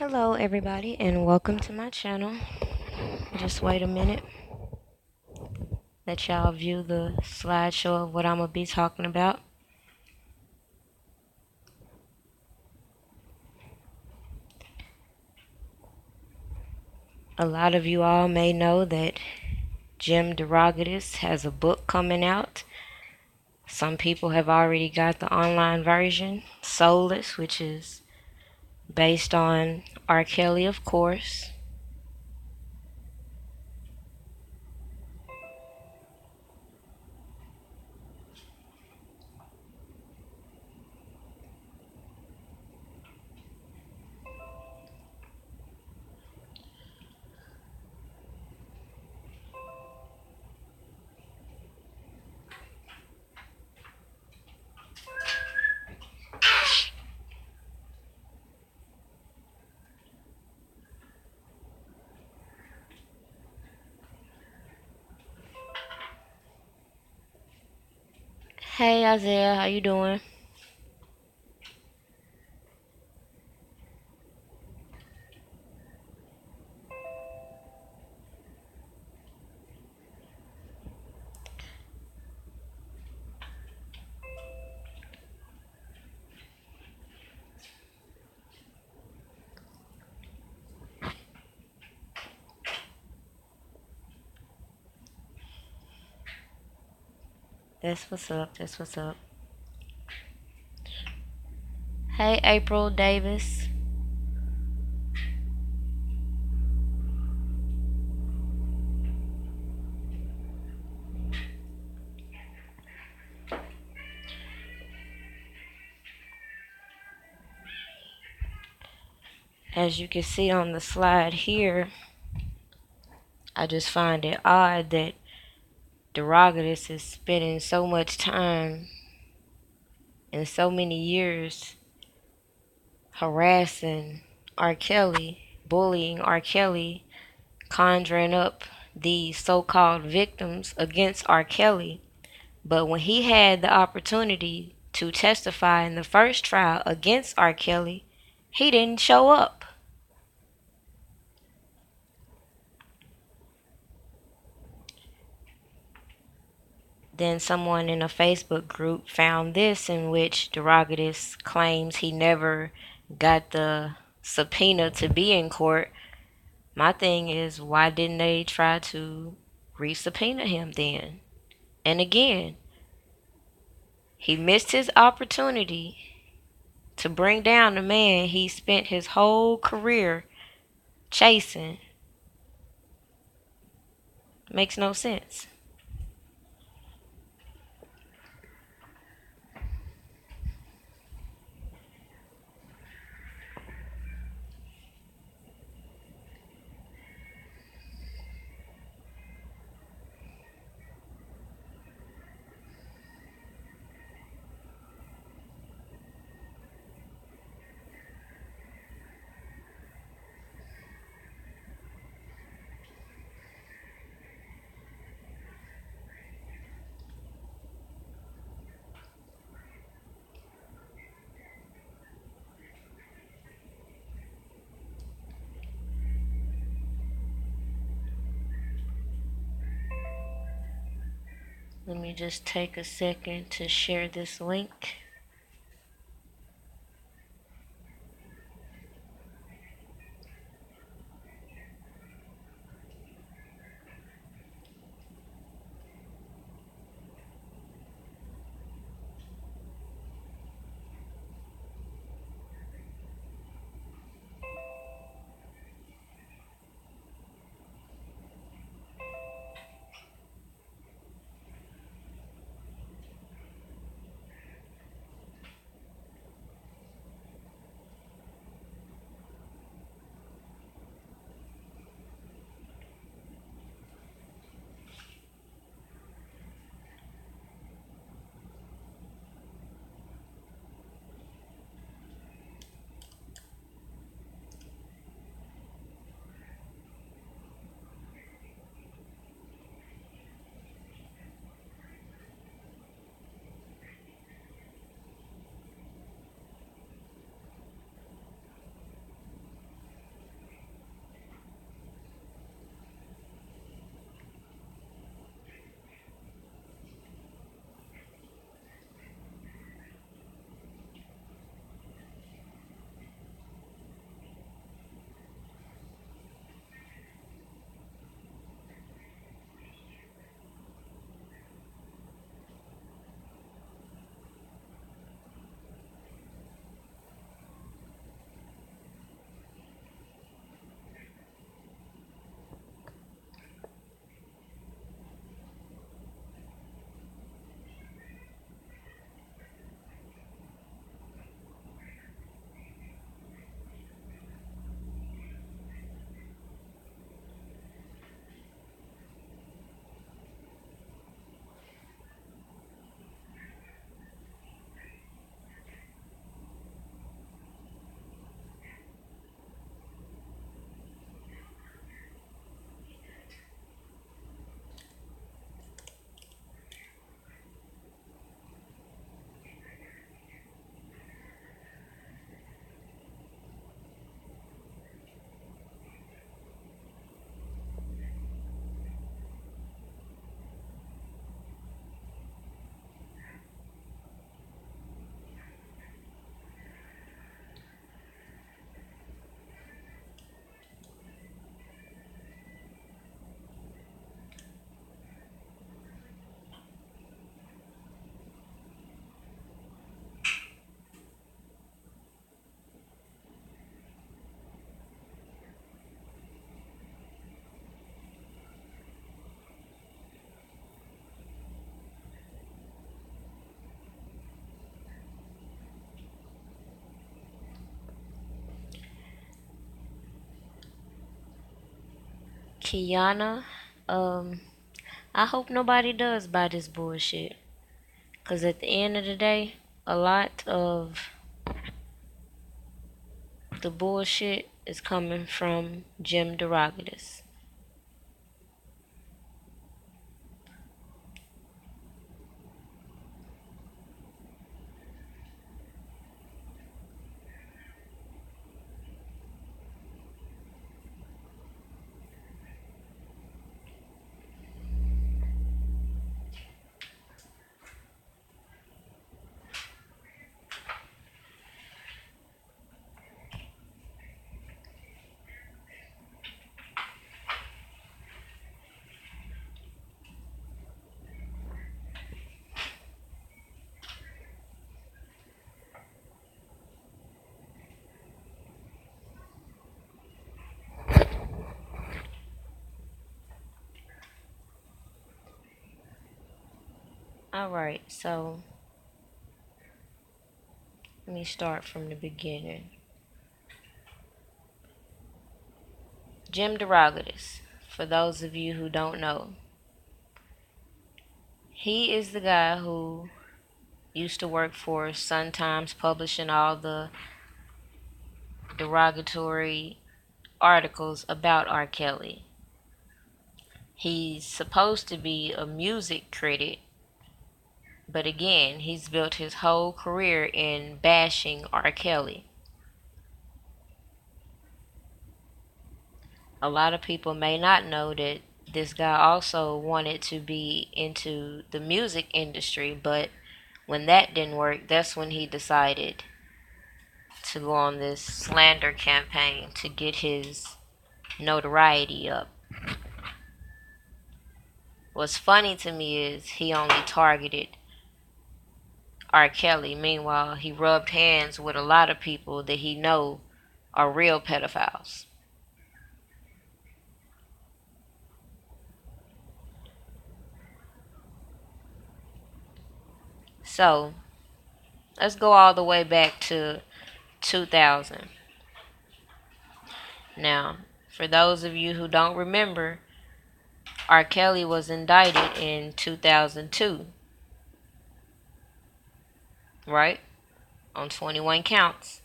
Hello, everybody, and welcome to my channel. Just wait a minute. Let y'all view the slideshow of what I'm going to be talking about. A lot of you all may know that Jim DeRogatis has a book coming out. Some people have already got the online version, Souless, which is based on R. Kelly, of course. Hey, Isaiah, how you doing? That's what's up. That's what's up. Hey, April Davis. As you can see on the slide here, I just find it odd that DeRogatis is spending so much time and so many years harassing R. Kelly, bullying R. Kelly, conjuring up these so-called victims against R. Kelly. But when he had the opportunity to testify in the first trial against R. Kelly, he didn't show up. Then someone in a Facebook group found this, in which DeRogatis claims he never got the subpoena to be in court. My thing is, why didn't they try to re-subpoena him then? And again, he missed his opportunity to bring down the man he spent his whole career chasing. Makes no sense. Let me just take a second to share this link. Kiana, um, I hope nobody does buy this bullshit. Cause at the end of the day, a lot of the bullshit is coming from Jim DeRogatis. Alright, so let me start from the beginning. Jim DeRogatis, for those of you who don't know, he is the guy who used to work for Sun Times, publishing all the derogatory articles about R. Kelly. He's supposed to be a music critic, but again, he's built his whole career in bashing R. Kelly. A lot of people may not know that this guy also wanted to be into the music industry, but when that didn't work, that's when he decided to go on this slander campaign to get his notoriety up. What's funny to me is he only targeted R. Kelly. Meanwhile, he rubbed hands with a lot of people that he know are real pedophiles. So, let's go all the way back to 2000. Now, for those of you who don't remember, R. Kelly was indicted in 2002, right? On 21 counts.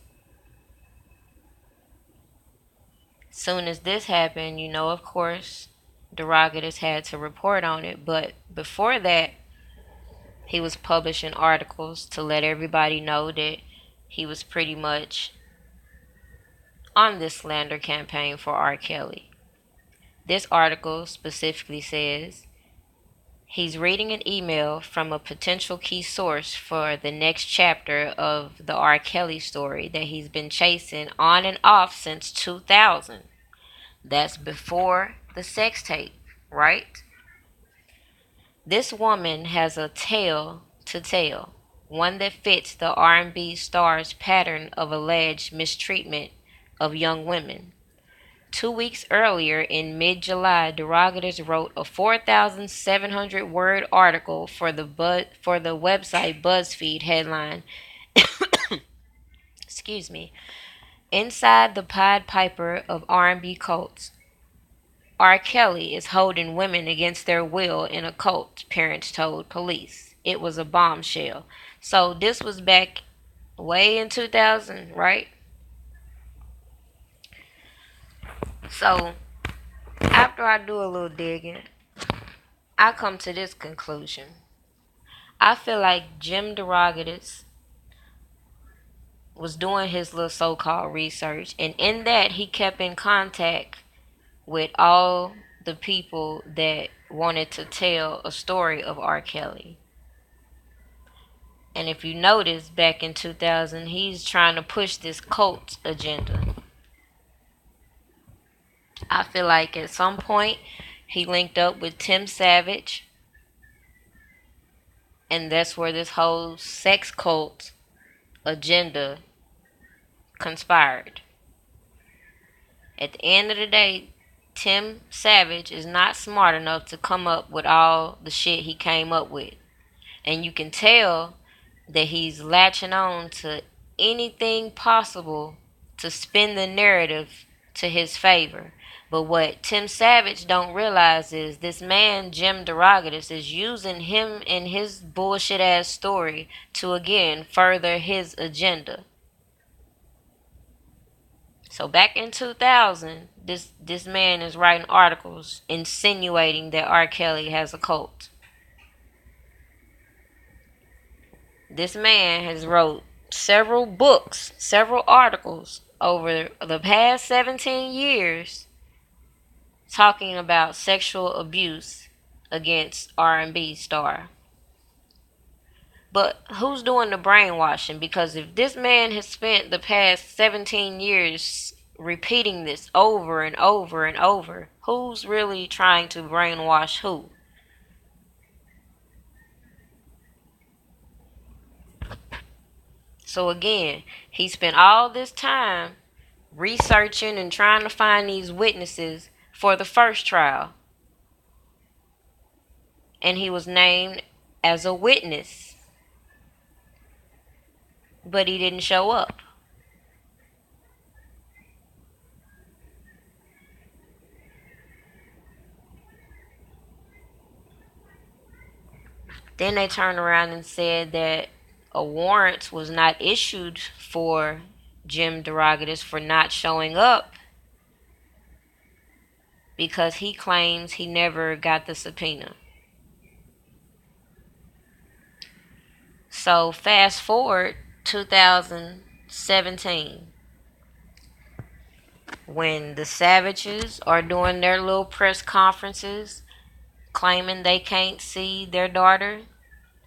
Soon as this happened, of course, DeRogatis had to report on it. But before that, he was publishing articles to let everybody know that he was pretty much on this slander campaign for R. Kelly. This article specifically says he's reading an email from a potential key source for the next chapter of the R. Kelly story that he's been chasing on and off since 2000. That's before the sex tape, right? This woman has a tale to tell, one that fits the R&B star's pattern of alleged mistreatment of young women. 2 weeks earlier, in mid-July, DeRogatis wrote a 4,700-word article for the website BuzzFeed headline, excuse me, "Inside the Pied Piper of R&B Cults. R. Kelly is holding women against their will in a cult," parents told police. It was a bombshell. So this was back way in 2000, right? So after I do a little digging, I come to this conclusion. I feel like Jim DeRogatis was doing his little so-called research, and in that he kept in contact with all the people that wanted to tell a story of R. Kelly. And if you notice, back in 2000, he's trying to push this cult agenda. I feel like at some point he linked up with Tim Savage, and that's where this whole sex cult agenda conspired. At the end of the day, Tim Savage is not smart enough to come up with all the shit he came up with. And you can tell that he's latching on to anything possible to spin the narrative to his favor. But what Tim Savage don't realize is this man, Jim DeRogatis, is using him and his bullshit ass story to again further his agenda. So back in 2000, this man is writing articles insinuating that R. Kelly has a cult. This man has wrote several books, several articles over the past 17 years talking about sexual abuse against R&B star. But who's doing the brainwashing? Because if this man has spent the past 17 years repeating this over and over and over, who's really trying to brainwash who? So again, he spent all this time researching and trying to find these witnesses for the first trial. And he was named as a witness, but he didn't show up. Then they turned around and said that a warrant was not issued for Jim DeRogatis for not showing up because he claims he never got the subpoena. So fast forward 2017, when the Savages are doing their little press conferences claiming they can't see their daughter,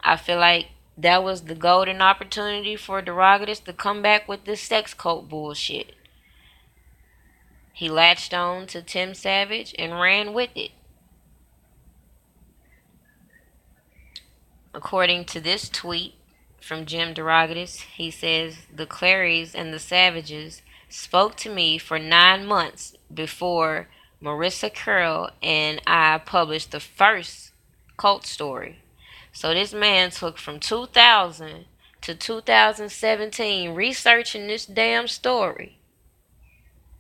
I feel like that was the golden opportunity for DeRogatis to come back with this sex cult bullshit. He latched on to Tim Savage and ran with it. According to this tweet from Jim DeRogatis, he says, "The Clarys and the Savages spoke to me for 9 months before Marissa Curl and I published the first cult story." So this man took from 2000 to 2017 researching this damn story.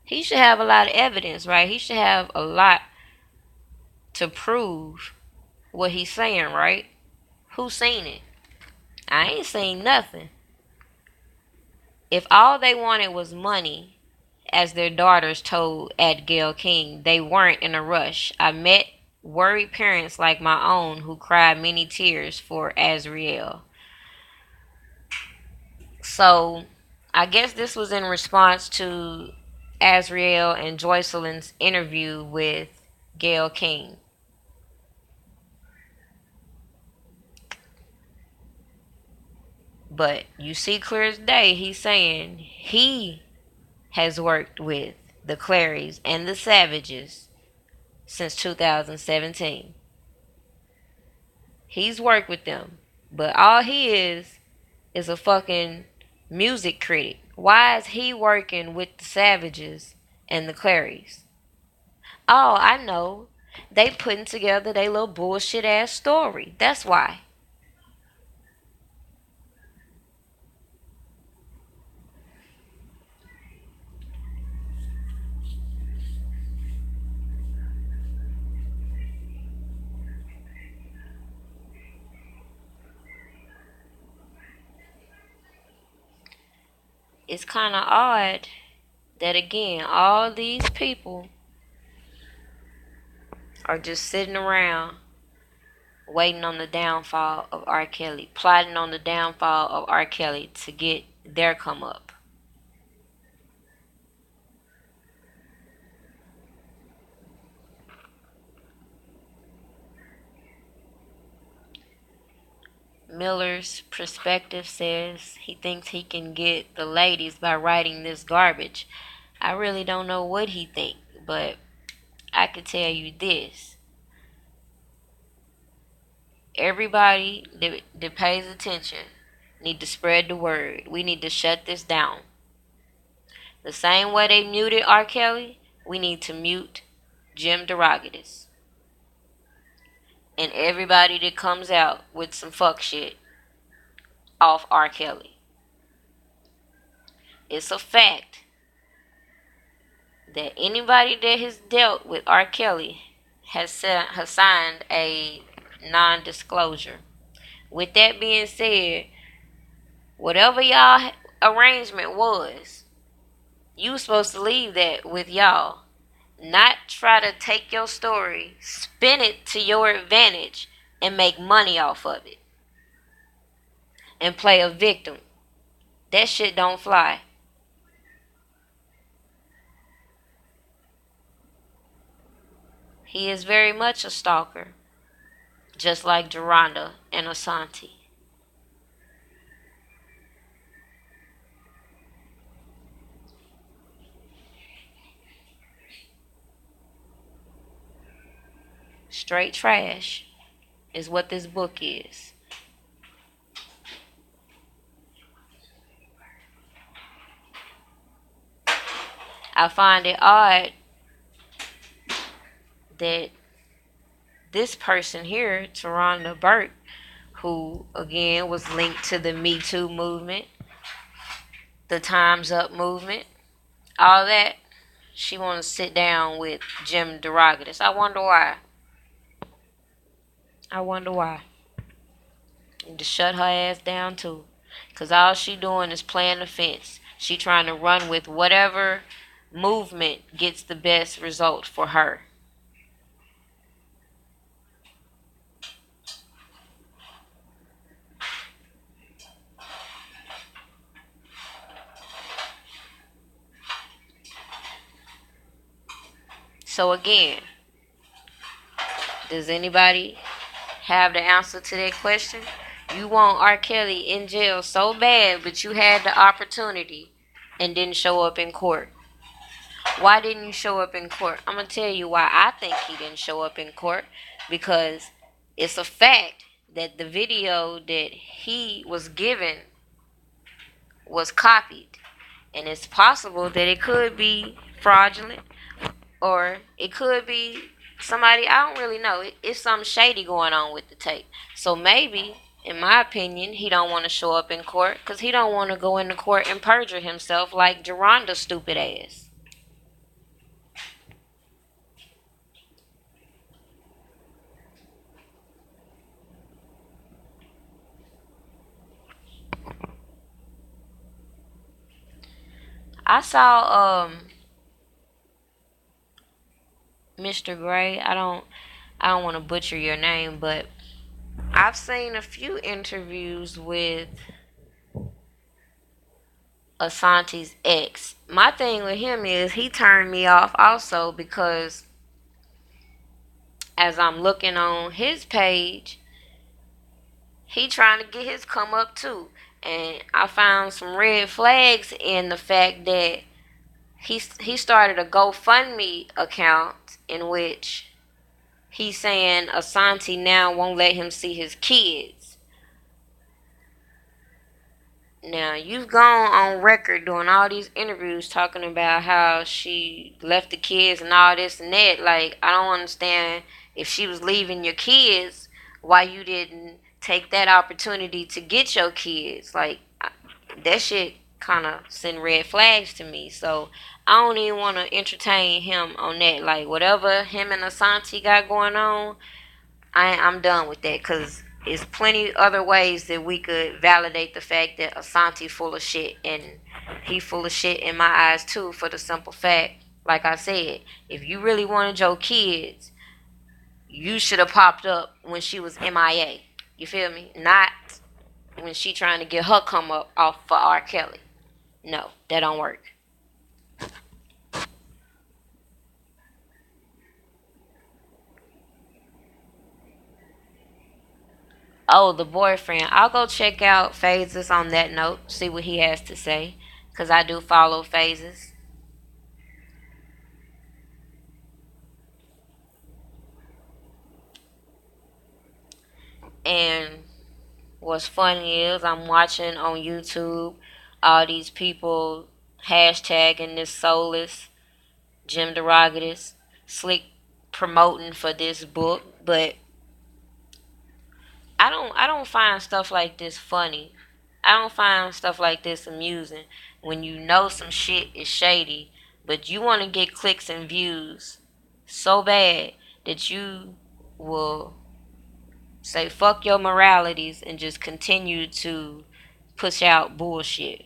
He should have a lot of evidence, right? He should have a lot to prove what he's saying, right? Who seen it? I ain't seen nothing. If all they wanted was money, as their daughters told at Gayle King, they weren't in a rush. I met worried parents like my own who cried many tears for Azriel. So, I guess this was in response to Azriel and Joycelyn's interview with Gayle King. But you see clear as day, he's saying he has worked with the Clarys and the Savages since 2017. He's worked with them. But all he is a fucking music critic. Why is he working with the Savages and the Clarys? Oh, I know. They putting together their little bullshit ass story. That's why. It's kind of odd that again, all these people are just sitting around waiting on the downfall of R. Kelly, plotting on the downfall of R. Kelly to get their come up. Miller's perspective says he thinks he can get the ladies by writing this garbage. I really don't know what he thinks, but I could tell you this. Everybody that pays attention need to spread the word. We need to shut this down. The same way they muted R. Kelly, we need to mute Jim DeRogatis. And everybody that comes out with some fuck shit off R. Kelly. It's a fact that anybody that has dealt with R. Kelly has signed a non-disclosure. With that being said, whatever y'all arrangement was, you supposed to leave that with y'all. Not try to take your story, spin it to your advantage, and make money off of it. And play a victim. That shit don't fly. He is very much a stalker. Just like Deronda and Asante. Straight trash is what this book is. I find it odd that this person here, Taronda Burke, who again was linked to the Me Too movement, the Time's Up movement, all that, she wants to sit down with Jim DeRogatis. I wonder why. I wonder why. And to shut her ass down too. Cause all she doing is playing the fence. She trying to run with whatever movement gets the best result for her. So again, does anybody have the answer to that question? You want R. Kelly in jail so bad, but you had the opportunity and didn't show up in court. Why didn't you show up in court? I'm going to tell you why I think he didn't show up in court. Because it's a fact that the video that he was given was copied. And it's possible that it could be fraudulent, or it could be somebody, I don't really know. It's something shady going on with the tape. So maybe, in my opinion, he don't want to show up in court because he don't want to go into court and perjure himself like Geronda's stupid ass. I saw Mr. Gray. I don't want to butcher your name, but I've seen a few interviews with Asante's ex. My thing with him is he turned me off also because as I'm looking on his page, he trying to get his come up too. And I found some red flags in the fact that he started a GoFundMe account in which he's saying Asante now won't let him see his kids. Now, you've gone on record doing all these interviews talking about how she left the kids and all this and that. Like, I don't understand if she was leaving your kids, why you didn't take that opportunity to get your kids. Like, that shit kind of send red flags to me. So, I don't even want to entertain him on that. Like, whatever him and Asante got going on, I'm done with that because there's plenty other ways that we could validate the fact that Asante full of shit, and he full of shit in my eyes too, for the simple fact, like I said, if you really wanted your kids, you should have popped up when she was MIA. You feel me? Not when she trying to get her come up off for R. Kelly. No, that don't work. Oh, the boyfriend. I'll go check out Phases on that note, see what he has to say. Because I do follow Phases. And what's funny is I'm watching on YouTube all these people hashtagging this Soulless, Jim DeRogatis, slick promoting for this book. But I don't find stuff like this funny. I don't find stuff like this amusing. When you know some shit is shady, but you want to get clicks and views so bad that you will say fuck your moralities and just continue to push out bullshit.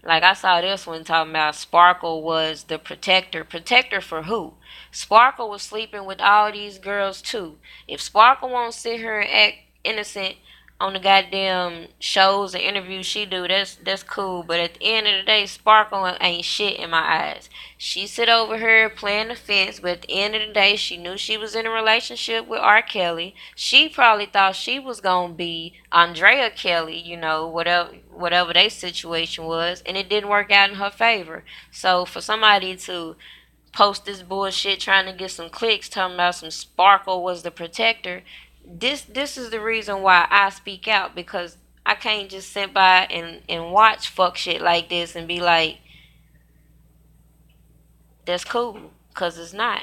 Like I saw this one talking about Sparkle was the protector. Protector for who? Sparkle was sleeping with all these girls too. If Sparkle won't sit here and act innocent on the goddamn shows and interviews she do, that's cool. But at the end of the day, Sparkle ain't shit in my eyes. She sit over here playing the fence, but at the end of the day, she knew she was in a relationship with R. Kelly. She probably thought she was gonna be Andrea Kelly, whatever their situation was, and it didn't work out in her favor. So for somebody to post this bullshit trying to get some clicks talking about some Sparkle was the protector, this is the reason why I speak out, because I can't just sit by and watch fuck shit like this and be like, that's cool, because it's not.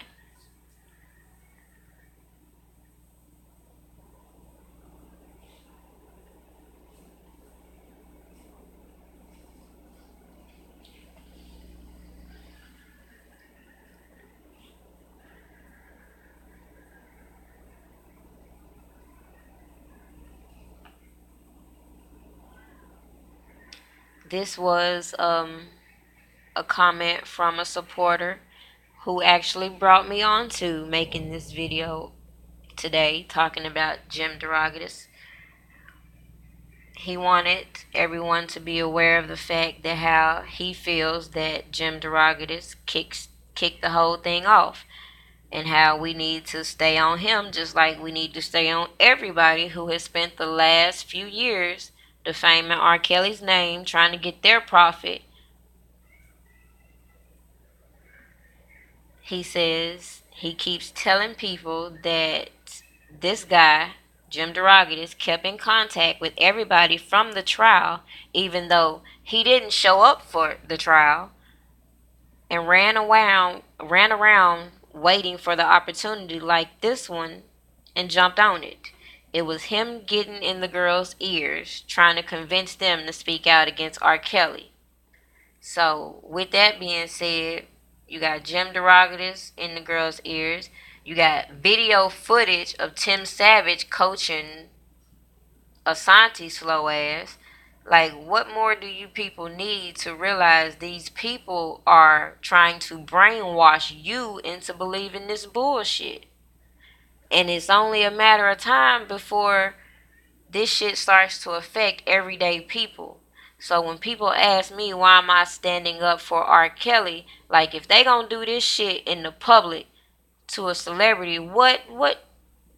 This was a comment from a supporter who actually brought me on to making this video today talking about Jim DeRogatis. He wanted everyone to be aware of the fact that how he feels that Jim DeRogatis kicked the whole thing off, and how we need to stay on him just like we need to stay on everybody who has spent the last few years defaming R. Kelly's name, trying to get their profit. He says he keeps telling people that this guy, Jim DeRogatis, kept in contact with everybody from the trial, even though he didn't show up for the trial, and ran around waiting for the opportunity like this one and jumped on it. It was him getting in the girls' ears, trying to convince them to speak out against R. Kelly. So, with that being said, you got Jim DeRogatis in the girls' ears. You got video footage of Tim Savage coaching Asante slow ass. Like, what more do you people need to realize these people are trying to brainwash you into believing this bullshit? And it's only a matter of time before this shit starts to affect everyday people. So when people ask me why am I standing up for R. Kelly, like if they gonna do this shit in the public to a celebrity, what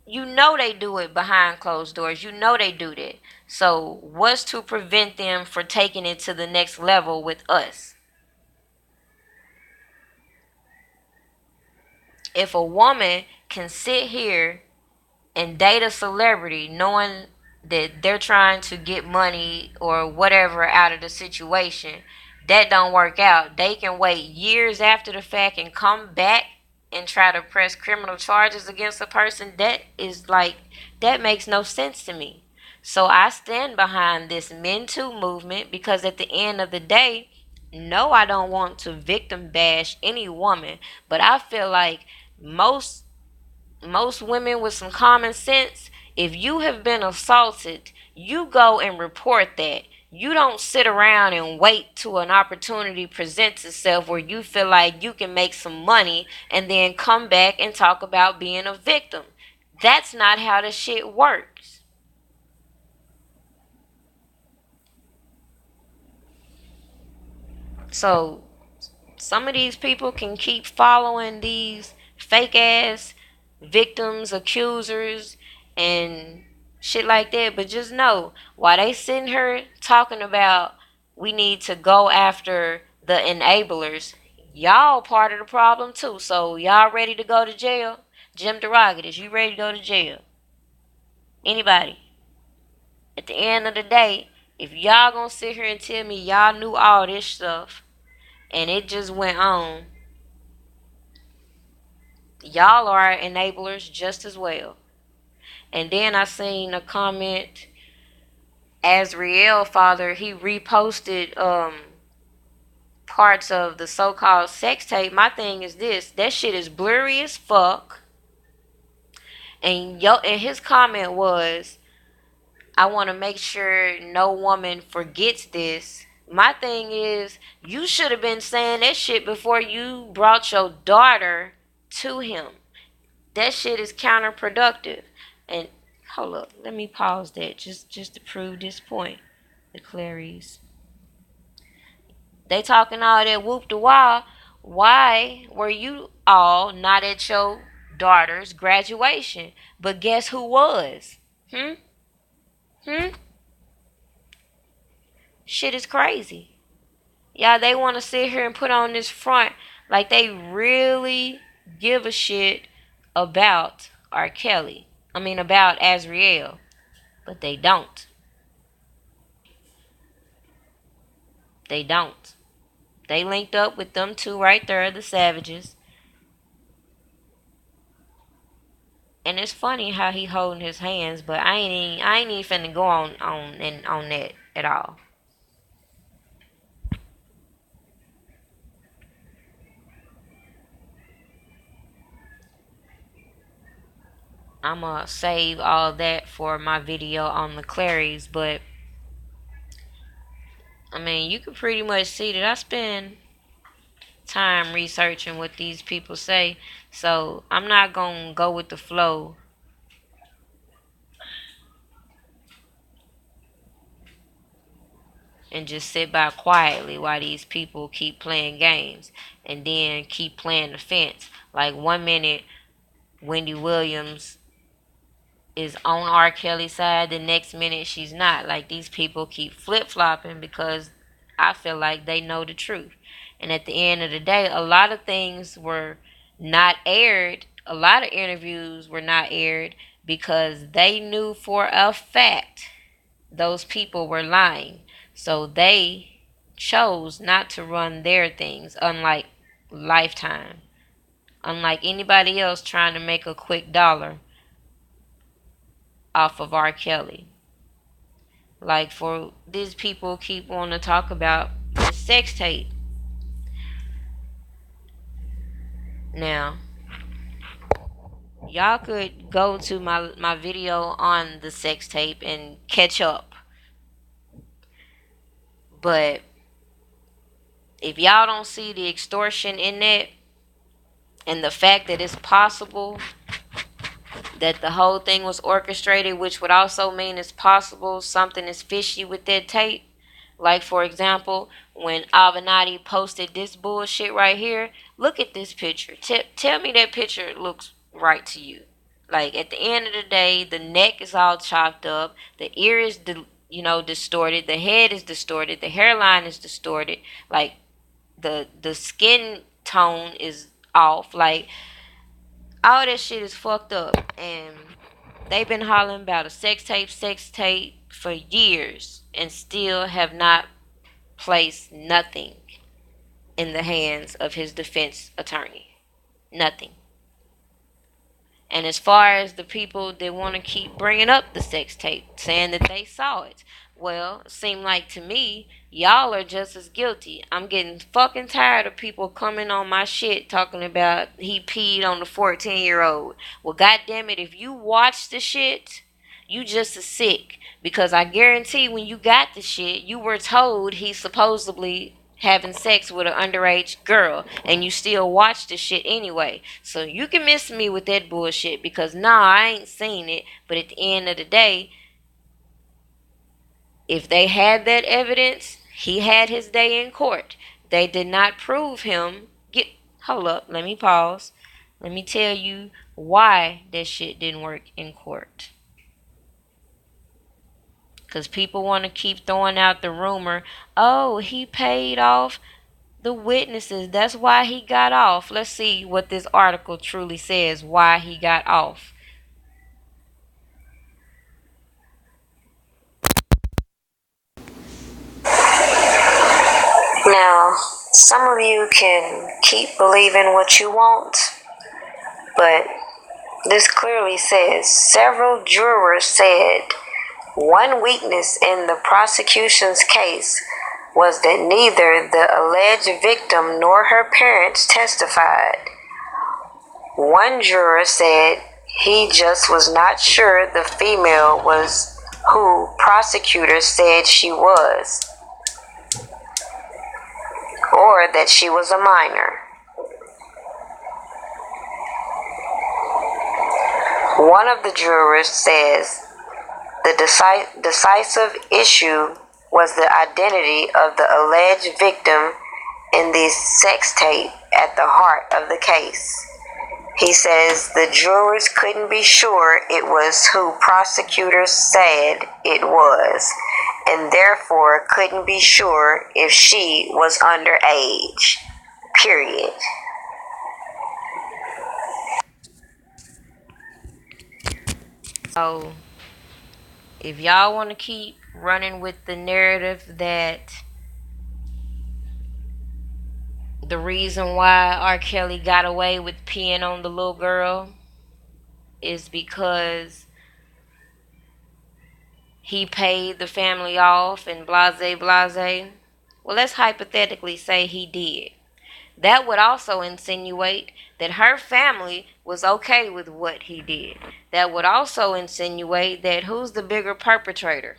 you know they do it behind closed doors. You know they do that. So what's to prevent them from taking it to the next level with us? If a woman can sit here and date a celebrity knowing that they're trying to get money or whatever out of the situation, that don't work out, they can wait years after the fact and come back and try to press criminal charges against a person. That is like, that makes no sense to me. So I stand behind this Men Too movement, because at the end of the day, no, I don't want to victim bash any woman, but I feel like most women with some common sense, if you have been assaulted, you go and report that. You don't sit around and wait till an opportunity presents itself where you feel like you can make some money and then come back and talk about being a victim. That's not how the shit works. So some of these people can keep following these fake ass victims, accusers, and shit like that. But just know, while they sitting here talking about we need to go after the enablers, y'all part of the problem too. So y'all ready to go to jail? Jim DeRogatis, you ready to go to jail? Anybody? At the end of the day, if y'all gonna sit here and tell me y'all knew all this stuff and it just went on, y'all are enablers just as well. And then I seen a comment, Azriel father, he reposted parts of the so-called sex tape, my thing is this: that shit is blurry as fuck. And his comment was, I want to make sure no woman forgets this. My thing is, you should have been saying that shit before you brought your daughter to him. That shit is counterproductive. And hold up, let me pause that just to prove this point. The Clarice, they talking all that whoop de wah. Why were you all not at your daughter's graduation? But guess who was? Hmm? Hmm? Shit is crazy. Yeah, they want to sit here and put on this front like they really give a shit about R. Kelly. I mean, about Azriel. But they don't. They don't. They linked up with them two right there, the Savages. And it's funny how he holding his hands, but I ain't even finna go on that at all. I'ma save all that for my video on the Claries, but I mean, you can pretty much see that I spend time researching what these people say, so I'm not gonna go with the flow and just sit by quietly while these people keep playing games and then keep playing the fence. Like 1 minute, Wendy Williams is on R. Kelly's side, the next minute she's not. Like these people keep flip flopping because I feel like they know the truth. And at the end of the day, a lot of things were not aired. A lot of interviews were not aired because they knew for a fact those people were lying. So they chose not to run their things, unlike Lifetime. Unlike anybody else trying to make a quick dollar off of R. Kelly. Like for these people keep wanting to talk about the sex tape. Now, y'all could go to my video on the sex tape and catch up. But if y'all don't see the extortion in that and the fact that it's possible that the whole thing was orchestrated, which would also mean it's possible something is fishy with that tape. Like, for example, when Avenatti posted this bullshit right here, look at this picture. Tell me that picture looks right to you. Like, at the end of the day, the neck is all chopped up, the ear is, distorted, the head is distorted, the hairline is distorted, like, the skin tone is off. Like, all that shit is fucked up. And they've been hollering about a sex tape for years and still have not placed nothing in the hands of his defense attorney. Nothing. And as far as the people that want to keep bringing up the sex tape, saying that they saw it, well, it seemed like to me, y'all are just as guilty. I'm getting fucking tired of people coming on my shit talking about he peed on the 14-year-old. Well, goddamn it, if you watch the shit, you just as sick. Because I guarantee when you got the shit, you were told he supposedly having sex with an underage girl and you still watch the shit anyway. So you can miss me with that bullshit because nah, I ain't seen it. But at the end of the day, if they had that evidence, he had his day in court. They did not prove him. Hold up, let me pause. Let me tell you why that shit didn't work in court. Because people want to keep throwing out the rumor, oh, he paid off the witnesses. That's why he got off. Let's see what this article truly says, why he got off. Now, some of you can keep believing what you want, but this clearly says several jurors said one weakness in the prosecution's case was that neither the alleged victim nor her parents testified. One juror said he just was not sure the female was who prosecutors said she was, or that she was a minor. One of the jurors says the decisive issue was the identity of the alleged victim in the sex tape at the heart of the case. He says the jurors couldn't be sure it was who prosecutors said it was, and therefore couldn't be sure if she was underage. Period. So, if y'all want to keep running with the narrative that the reason why R. Kelly got away with peeing on the little girl is because he paid the family off and blase blase, well, let's hypothetically say he did. That would also insinuate that her family was okay with what he did. That would also insinuate that who's the bigger perpetrator?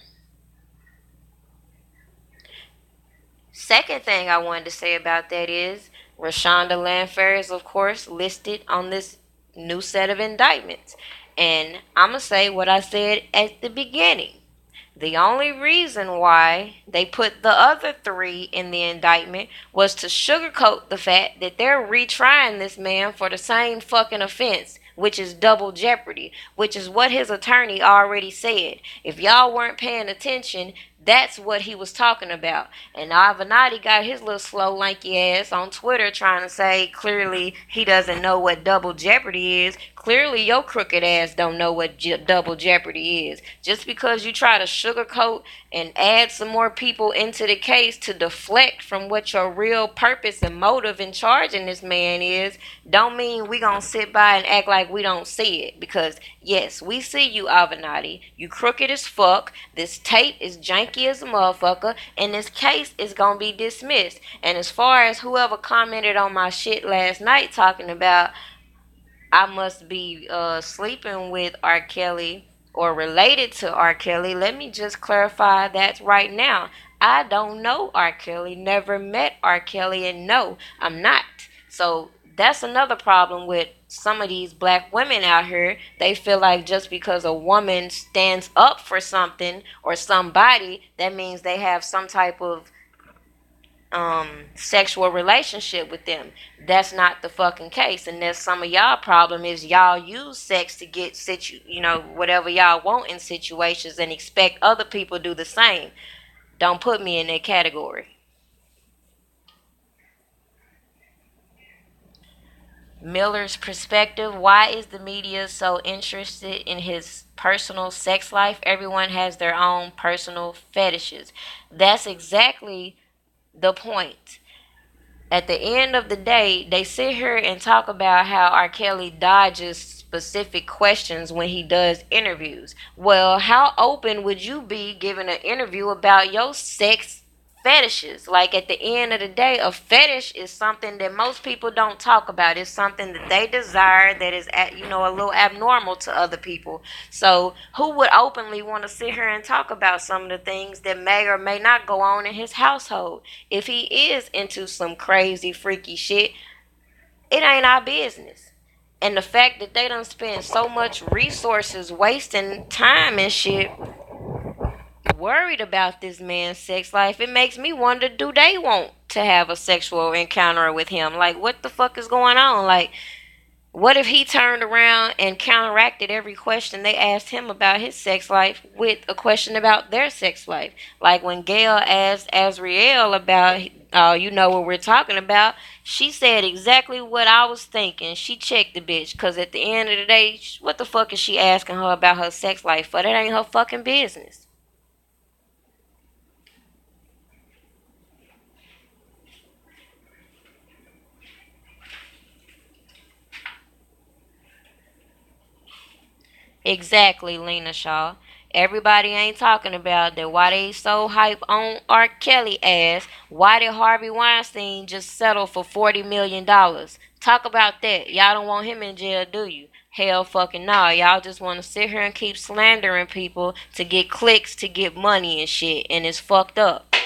Second thing I wanted to say about that is Rashonda Landfair is, of course, listed on this new set of indictments. And I'm going to say what I said at the beginning. The only reason why they put the other three in the indictment was to sugarcoat the fact that they're retrying this man for the same fucking offense, which is double jeopardy, which is what his attorney already said. If y'all weren't paying attention, that's what he was talking about. And Avenatti got his little slow lanky ass on Twitter trying to say clearly he doesn't know what double jeopardy is. Clearly your crooked ass don't know what double jeopardy is. Just because you try to sugarcoat and add some more people into the case to deflect from what your real purpose and motive in charging this man is, don't mean we gonna sit by and act like we don't see it. Because yes, we see you, Avenatti. You crooked as fuck. This tape is janky as a motherfucker, and this case is gonna be dismissed. And as far as whoever commented on my shit last night talking about I must be sleeping with R. Kelly or related to R. Kelly, let me just clarify that right now. I don't know R. Kelly, never met R. Kelly, and no, I'm not. So that's another problem with some of these black women out here. They feel like just because a woman stands up for something or somebody, that means they have some type of sexual relationship with them. That's not the fucking case, and that's some of y'all problem is y'all use sex to get whatever y'all want in situations and expect other people do the same. Don't put me in that category. Miller's perspective: why is the media so interested in his personal sex life? Everyone has their own personal fetishes. That's exactly the point. At the end of the day, they sit here and talk about how R. Kelly dodges specific questions when he does interviews. Well, how open would you be giving an interview about your sex fetishes? Like at the end of the day, a fetish is something that most people don't talk about. It's something that they desire that is a little abnormal to other people. So who would openly want to sit here and talk about some of the things that may or may not go on in his household? If he is into some crazy freaky shit, it ain't our business. And the fact that they don't spend so much resources wasting time and shit worried about this man's sex life, it makes me wonder, do they want to have a sexual encounter with him? Like, what the fuck is going on? Like, what if he turned around and counteracted every question they asked him about his sex life with a question about their sex life? Like when Gail asked Azriel about, you know what we're talking about, she said exactly what I was thinking. She checked the bitch, because at the end of the day, what the fuck is she asking her about her sex life for? That ain't her fucking business. Exactly, Lena Shaw. everybody ain't talking about that. Why they so hype on R. Kelly ass? Why did Harvey Weinstein just settle for $40 million? Talk about that. Y'all don't want him in jail, do you? Hell fucking no. Y'all just want to sit here and keep slandering people to get clicks, to get money and shit, and it's fucked up.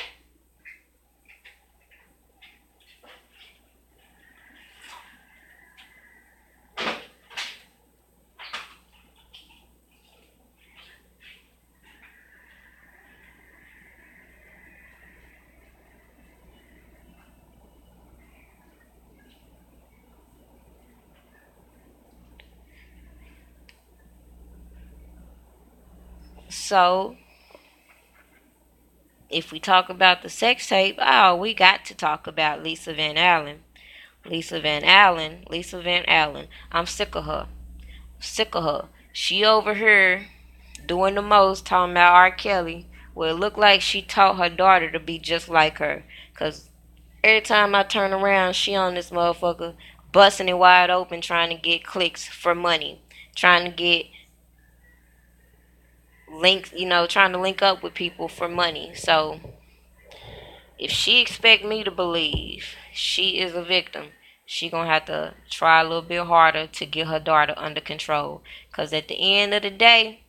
So, if we talk about the sex tape, oh, we got to talk about Lisa Van Allen. Lisa Van Allen. I'm sick of her. Sick of her. She over here doing the most, talking about R. Kelly. Well, it looked like she taught her daughter to be just like her. Cause every time I turn around, she on this motherfucker, busting it wide open, trying to get clicks for money, trying to get links, trying to link up with people for money. So if she expect me to believe she is a victim, she gonna have to try a little bit harder to get her daughter under control. Cause at the end of the day,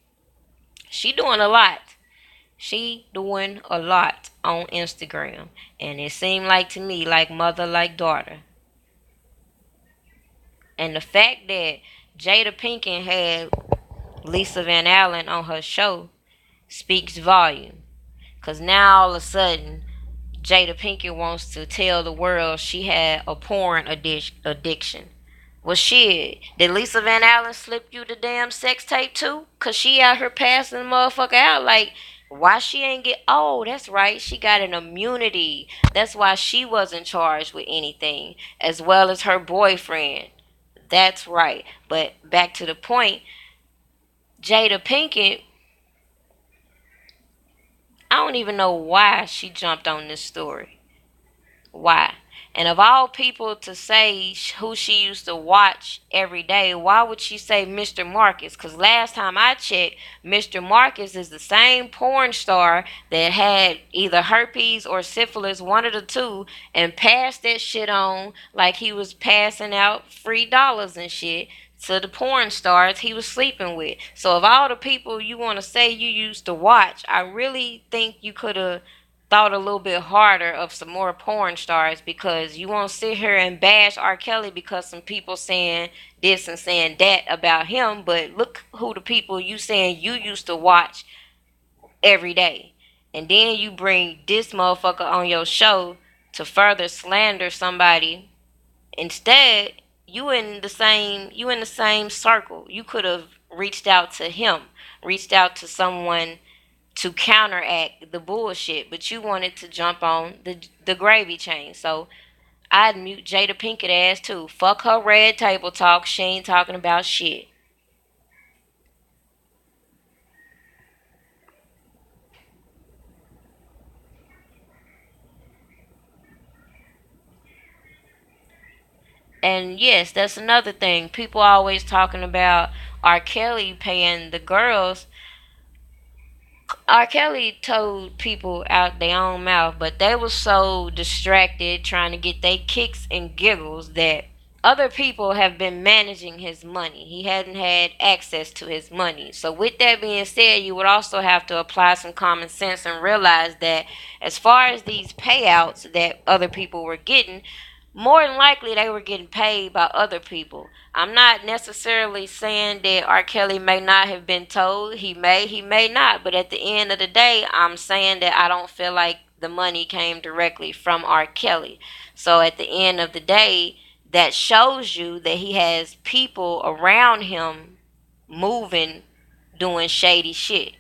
she doing a lot. She doing a lot on Instagram, and it seemed like to me like mother like daughter. And the fact that Jada Pinkett had Lisa Van Allen on her show speaks volume. Cause now all of a sudden Jada Pinkett wants to tell the world she had a porn addiction. Well, shit, did Lisa Van Allen slip you the damn sex tape too? Cause she out here passing the motherfucker out. Like, why she ain't get? Oh, that's right, she got an immunity. That's why she wasn't charged with anything, as well as her boyfriend. That's right. But back to the point, Jada Pinkett, I don't even know why she jumped on this story. Why? And of all people to say who she used to watch every day, why would she say Mr. Marcus? Because last time I checked, Mr. Marcus is the same porn star that had either herpes or syphilis, one of the two, and passed that shit on like he was passing out free dollars and shit to the porn stars he was sleeping with. So of all the people you want to say you used to watch, I really think you could have thought a little bit harder of some more porn stars, because you won't sit here and bash R. Kelly because some people saying this and saying that about him, but look who the people you saying you used to watch every day. And then you bring this motherfucker on your show to further slander somebody. Instead, you in the same circle. You could have reached out to him, reached out to someone to counteract the bullshit, but you wanted to jump on the gravy chain. So I'd mute Jada Pinkett ass too. Fuck her red table talk. She ain't talking about shit. And yes, that's another thing. People always talking about R. Kelly paying the girls. R. Kelly told people out their own mouth, but they were so distracted trying to get their kicks and giggles that other people have been managing his money. He hadn't had access to his money. So, with that being said, you would also have to apply some common sense and realize that as far as these payouts that other people were getting, more than likely they were getting paid by other people. I'm not necessarily saying that R. Kelly may not have been told. He may not. But at the end of the day, I'm saying that I don't feel like the money came directly from R. Kelly. So at the end of the day, that shows you that he has people around him moving, doing shady shit.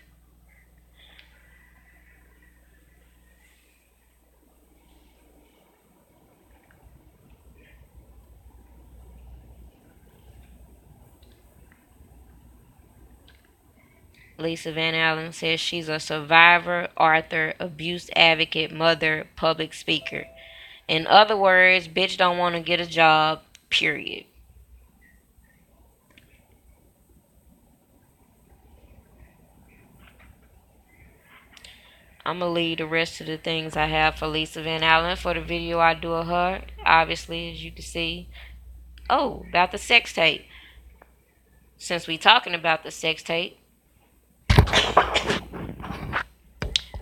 Lisa Van Allen says she's a survivor, author, abuse advocate, mother, public speaker. In other words, bitch don't want to get a job, period. I'm gonna leave the rest of the things I have for Lisa Van Allen for the video I do of her. Obviously, as you can see. Oh, about the sex tape. Since we talking about the sex tape,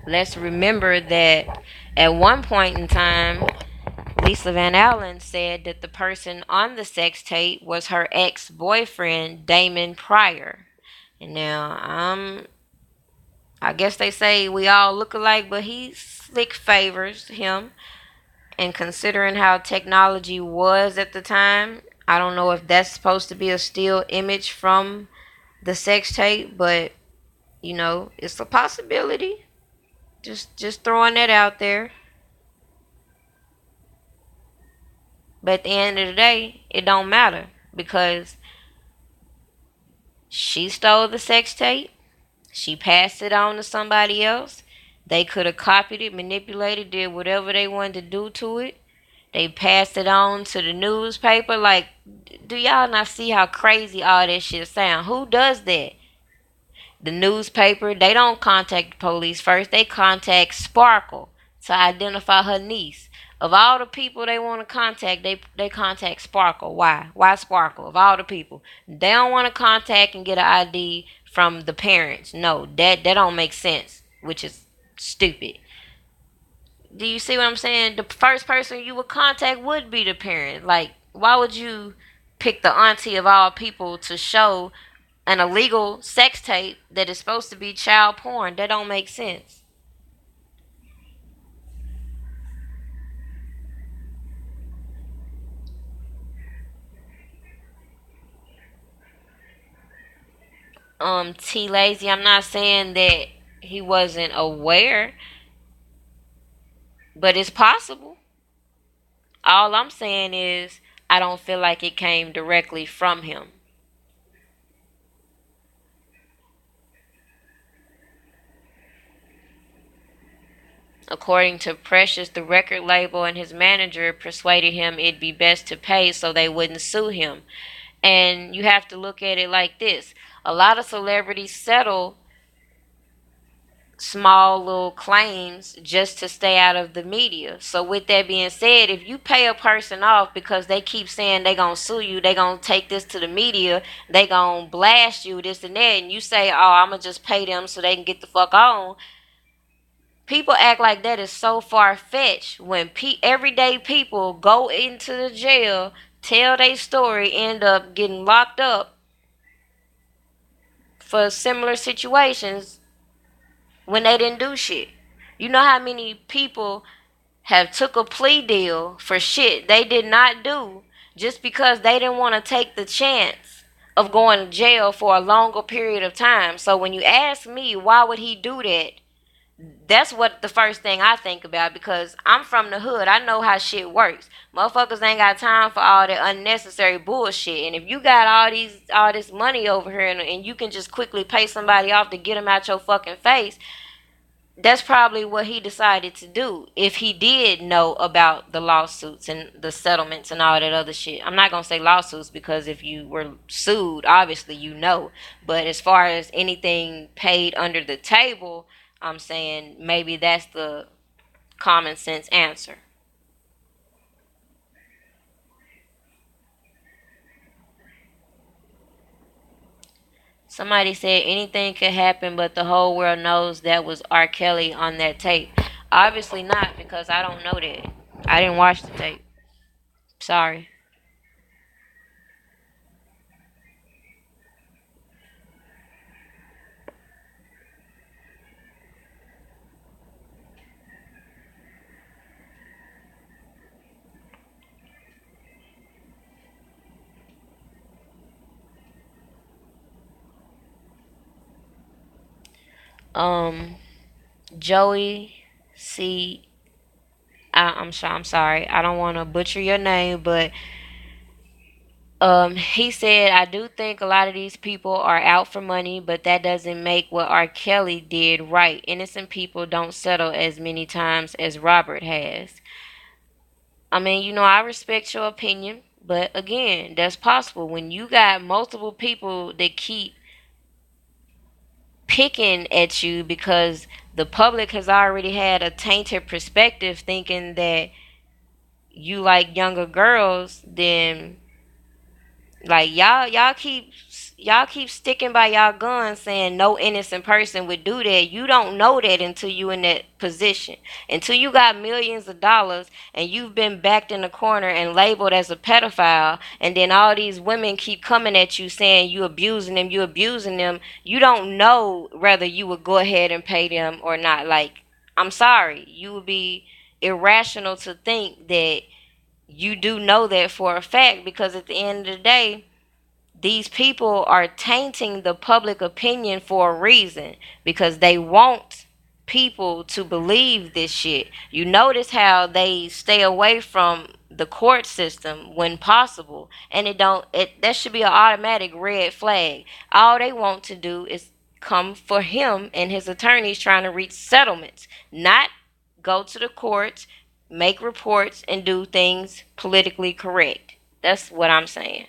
let's remember that at one point in time, Lisa Van Allen said that the person on the sex tape was her ex-boyfriend, Damon Pryor. And now, I guess they say we all look alike, but he slick favors him. And considering how technology was at the time, I don't know if that's supposed to be a still image from the sex tape, but it's a possibility. Just throwing that out there. But at the end of the day, it don't matter because she stole the sex tape. She passed it on to somebody else. They could have copied it, manipulated, did whatever they wanted to do to it. They passed it on to the newspaper. Like, do y'all not see how crazy all that shit sound? Who does that? The newspaper, they don't contact the police first. They contact Sparkle to identify her niece. Of all the people they want to contact, they contact Sparkle. Why? Why Sparkle? Of all the people, they don't want to contact and get an ID from the parents. No, that don't make sense. Which is stupid. Do you see what I'm saying? The first person you would contact would be the parent. Like, why would you pick the auntie of all people to show an illegal sex tape that is supposed to be child porn? That don't make sense. T Lazy, I'm not saying that he wasn't aware, but it's possible. All I'm saying is I don't feel like it came directly from him. According to Precious, the record label and his manager persuaded him it'd be best to pay so they wouldn't sue him. And you have to look at it like this. A lot of celebrities settle small little claims just to stay out of the media. So with that being said, if you pay a person off because they keep saying they gonna sue you, they gonna take this to the media, they gonna blast you, this and that, and you say, oh, I'm gonna just pay them so they can get the fuck on. People act like that is so far-fetched when everyday people go into the jail, tell their story, end up getting locked up for similar situations when they didn't do shit. You know how many people have took a plea deal for shit they did not do just because they didn't want to take the chance of going to jail for a longer period of time. So when you ask me why would he do that, that's what the first thing I think about because I'm from the hood. I know how shit works. Motherfuckers ain't got time for all that unnecessary bullshit. And if you got all this money over here and you can just quickly pay somebody off to get them out your fucking face, that's probably what he decided to do if he did know about the lawsuits and the settlements and all that other shit. I'm not going to say lawsuits because if you were sued, obviously you know. But as far as anything paid under the table, I'm saying maybe that's the common sense answer. Somebody said anything could happen, but the whole world knows that was R. Kelly on that tape. Obviously not, because I don't know that. I didn't watch the tape. Sorry. Um, Joey C. I'm sorry. I don't want to butcher your name, but he said, I do think a lot of these people are out for money, but that doesn't make what R. Kelly did right. Innocent people don't settle as many times as Robert has. I mean, I respect your opinion, but again, that's possible when you got multiple people that keep picking at you because the public has already had a tainted perspective thinking that you like younger girls, then like y'all keep sticking by y'all guns saying no innocent person would do that. You don't know that until you in that position. Until you got millions of dollars and you've been backed in the corner and labeled as a pedophile, and then all these women keep coming at you saying you abusing them. You don't know whether you would go ahead and pay them or not. Like, I'm sorry. You would be irrational to think that you do know that for a fact, because at the end of the day, these people are tainting the public opinion for a reason, because they want people to believe this shit. You notice how they stay away from the court system when possible, and that should be an automatic red flag. All they want to do is come for him and his attorneys trying to reach settlements, not go to the courts, make reports, and do things politically correct. That's what I'm saying.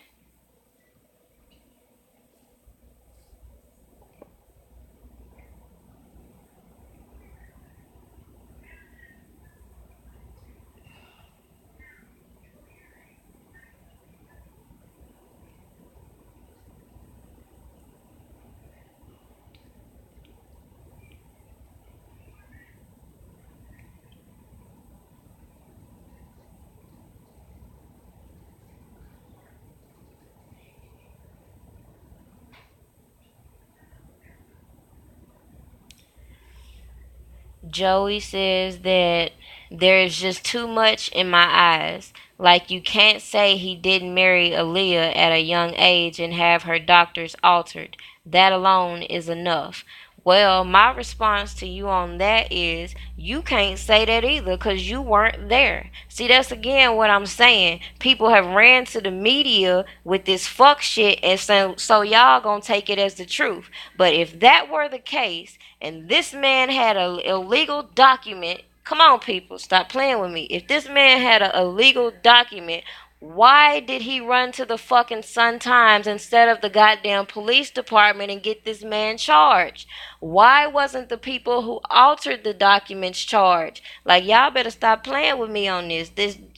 Joey says that there is just too much in my eyes. Like, you can't say he didn't marry Aaliyah at a young age and have her doctors altered. That alone is enough. Well, my response to you on that is you can't say that either because you weren't there. See, that's again what I'm saying. People have ran to the media with this fuck shit, and so y'all gonna take it as the truth. But if that were the case, and this man had an illegal document, come on, people, stop playing with me. If this man had an illegal document, why did he run to the fucking Sun Times instead of the goddamn police department and get this man charged? Why wasn't the people who altered the documents charged? Like, y'all better stop playing with me on this.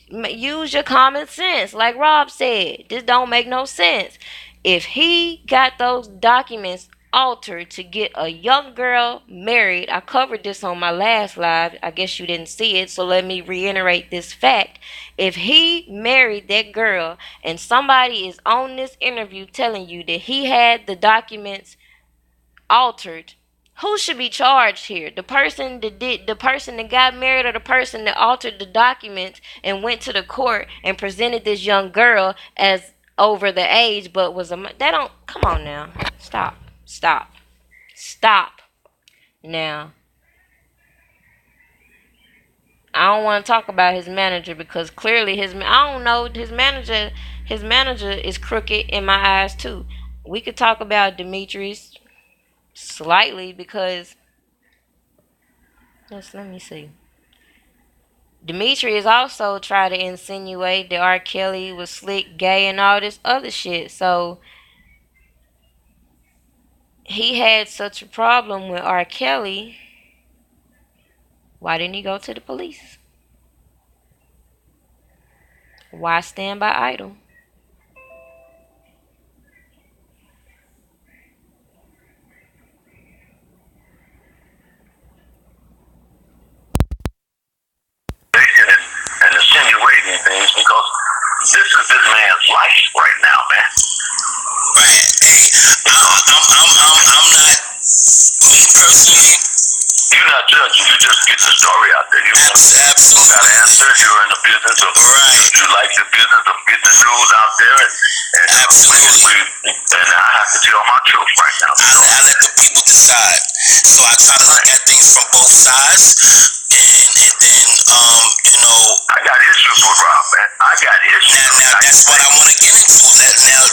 Use your common sense. Like Rob said, this don't make no sense. If he got those documents altered to get a young girl married, I covered this on my last live. I guess you didn't see it, so let me reiterate this fact. If he married that girl and somebody is on this interview telling you that he had the documents altered, who should be charged here? The person that got married, or the person that altered the documents and went to the court and presented this young girl as over the age but was a that don't come on now. Stop. Stop. Now, I don't want to talk about his manager because clearly I don't know, his manager is crooked in my eyes too. We could talk about Demetrius slightly because let me see. Demetrius also tried to insinuate that R. Kelly was slick, gay, and all this other shit. So he had such a problem with R. Kelly. Why didn't he go to the police? Why stand by idle? And insinuating things because this is this man's life right now, man. Right. Hey, I'm not, me personally. You're not judging. You just get the story out there. You absolutely got answers. You're in the business of right. You like the business of getting the news out there, and absolutely. And I have to tell my truth right now. I let the people decide. So I try to look at things from both sides, and then I got issues with Rob, man. I got issues. Now that's what I want to get into. Now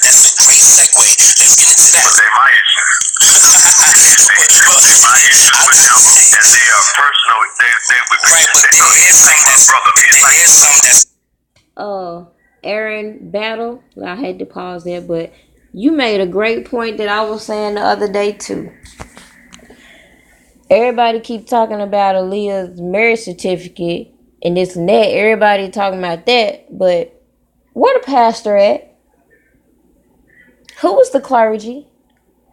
that's a great segue. Let's get into that. But they're my issues. My issues with them, and they are personal. They would be right, but there is some that's brother. There is some that's Aaron Battle. I had to pause there, but You made a great point that I was saying the other day too. Everybody keep talking about Aaliyah's marriage certificate and this and that. Everybody talking about that, but where the pastor at? Who was the clergy?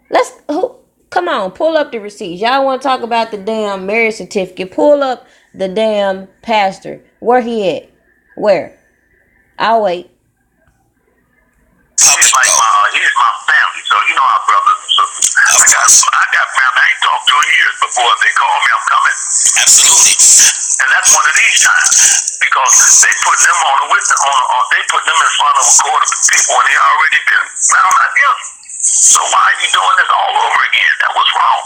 Let's who come on, pull up the receipts. Y'all want to talk about the damn marriage certificate? Pull up the damn pastor. Where he at? Where? I'll wait. He's my family, so you know our brothers and sisters. I got family I ain't talked to in years before they call me. I'm coming. Absolutely. And that's one of these times because they put them on the witness they put them in front of a court of people and they already been found not guilty. So why are you doing this all over again? That was wrong.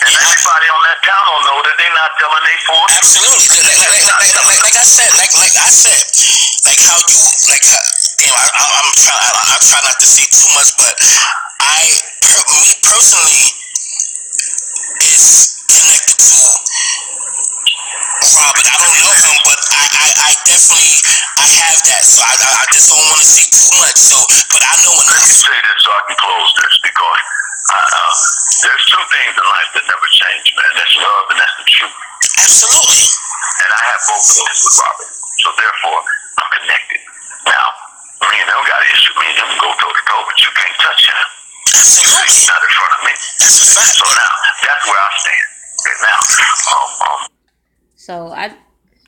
And everybody on that town don't know that they're not telling their full. Absolutely. Like I said, like how you like. Damn, I try not to say too much, but me personally is connected to Robert. I don't know him, but I definitely have that. So I just don't want to say too much. So, but I know when I can say this, so I can close this because there's two things in life that never change, man. That's love and that's the truth. Absolutely. And I have both of those with Robert. So therefore, I'm connected. Now, me and them got an issue. Me and them go toe to toe, but you can't touch him. Absolutely. He's not in front of me. That's a fact. So now, that's where I stand. Okay, now, So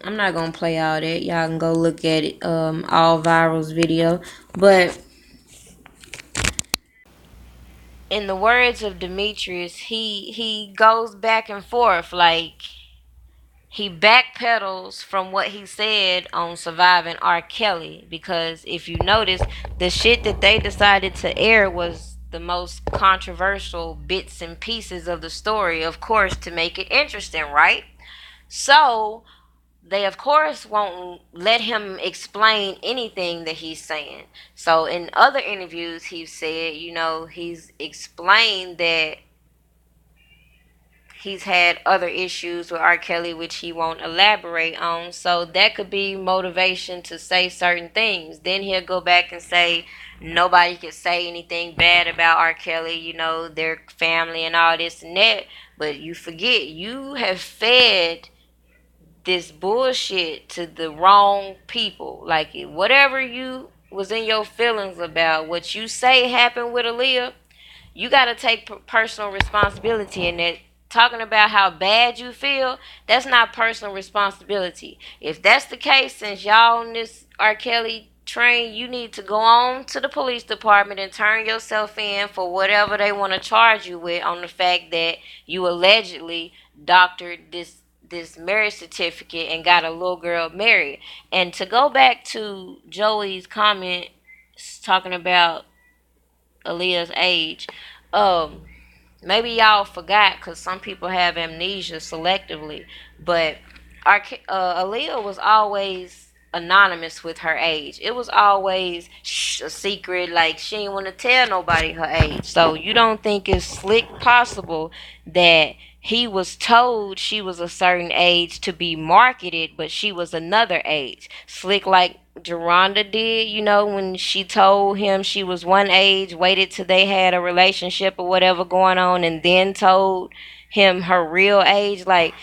I'm not gonna play all that. Y'all can go look at it. All Viral's video, but in the words of Demetrius, he goes back and forth like he backpedals from what he said on surviving R. Kelly because if you notice, the shit that they decided to air was the most controversial bits and pieces of the story, of course, to make it interesting, right? So they of course won't let him explain anything that he's saying. So in other interviews he's said, he's explained that he's had other issues with R. Kelly, which he won't elaborate on. So that could be motivation to say certain things. Then he'll go back and say nobody could say anything bad about R. Kelly, their family and all this and that. But you forget, you have fed this bullshit to the wrong people. Like, whatever you was in your feelings about, what you say happened with Aaliyah, you got to take personal responsibility in that. Talking about how bad you feel, that's not personal responsibility. If that's the case, since y'all on this R. Kelly train, you need to go on to the police department and turn yourself in for whatever they want to charge you with on the fact that you allegedly doctored this marriage certificate and got a little girl married. And to go back to Joey's comment talking about Aaliyah's age, maybe y'all forgot because some people have amnesia selectively, but Aaliyah was always anonymous with her age. It was always a secret, like she didn't want to tell nobody her age. So you don't think it's slick possible that he was told she was a certain age to be marketed, but she was another age. Slick like Geronda did, when she told him she was one age, waited till they had a relationship or whatever going on, and then told him her real age. Like,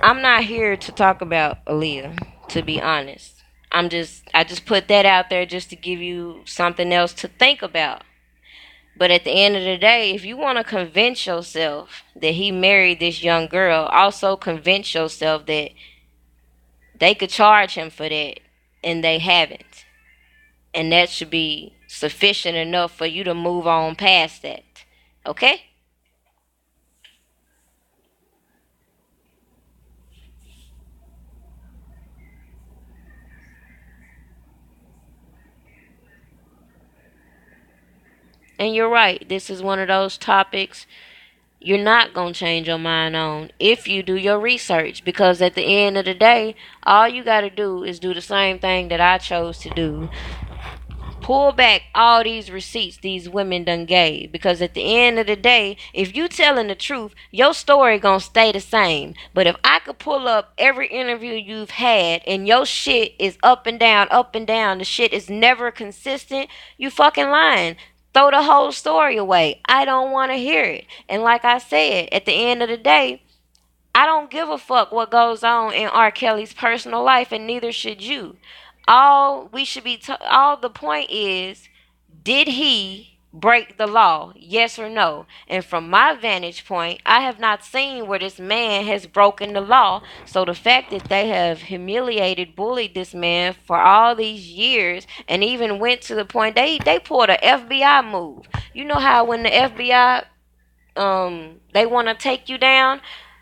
I'm not here to talk about Aaliyah, to be honest. I just put that out there just to give you something else to think about. But at the end of the day, if you want to convince yourself that he married this young girl, also convince yourself that they could charge him for that and they haven't. And that should be sufficient enough for you to move on past that. Okay? And you're right. This is one of those topics you're not going to change your mind on if you do your research. Because at the end of the day, all you got to do is do the same thing that I chose to do. pull back all these receipts these women done gave, because at the end of the day, if you telling the truth, your story gonna stay the same. But if I could pull up every interview you've had and your shit is up and down, the shit is never consistent, you fucking lying. Throw the whole story away. I don't want to hear it. And like I said, at the end of the day, I don't give a fuck what goes on in R. Kelly's personal life, and neither should you. All the point is, did he break the law? Yes or no? And from my vantage point, I have not seen where this man has broken the law. So the fact that they have humiliated, bullied this man for all these years, and even went to the point they pulled a FBI move. You know how when the FBI they want to take you down,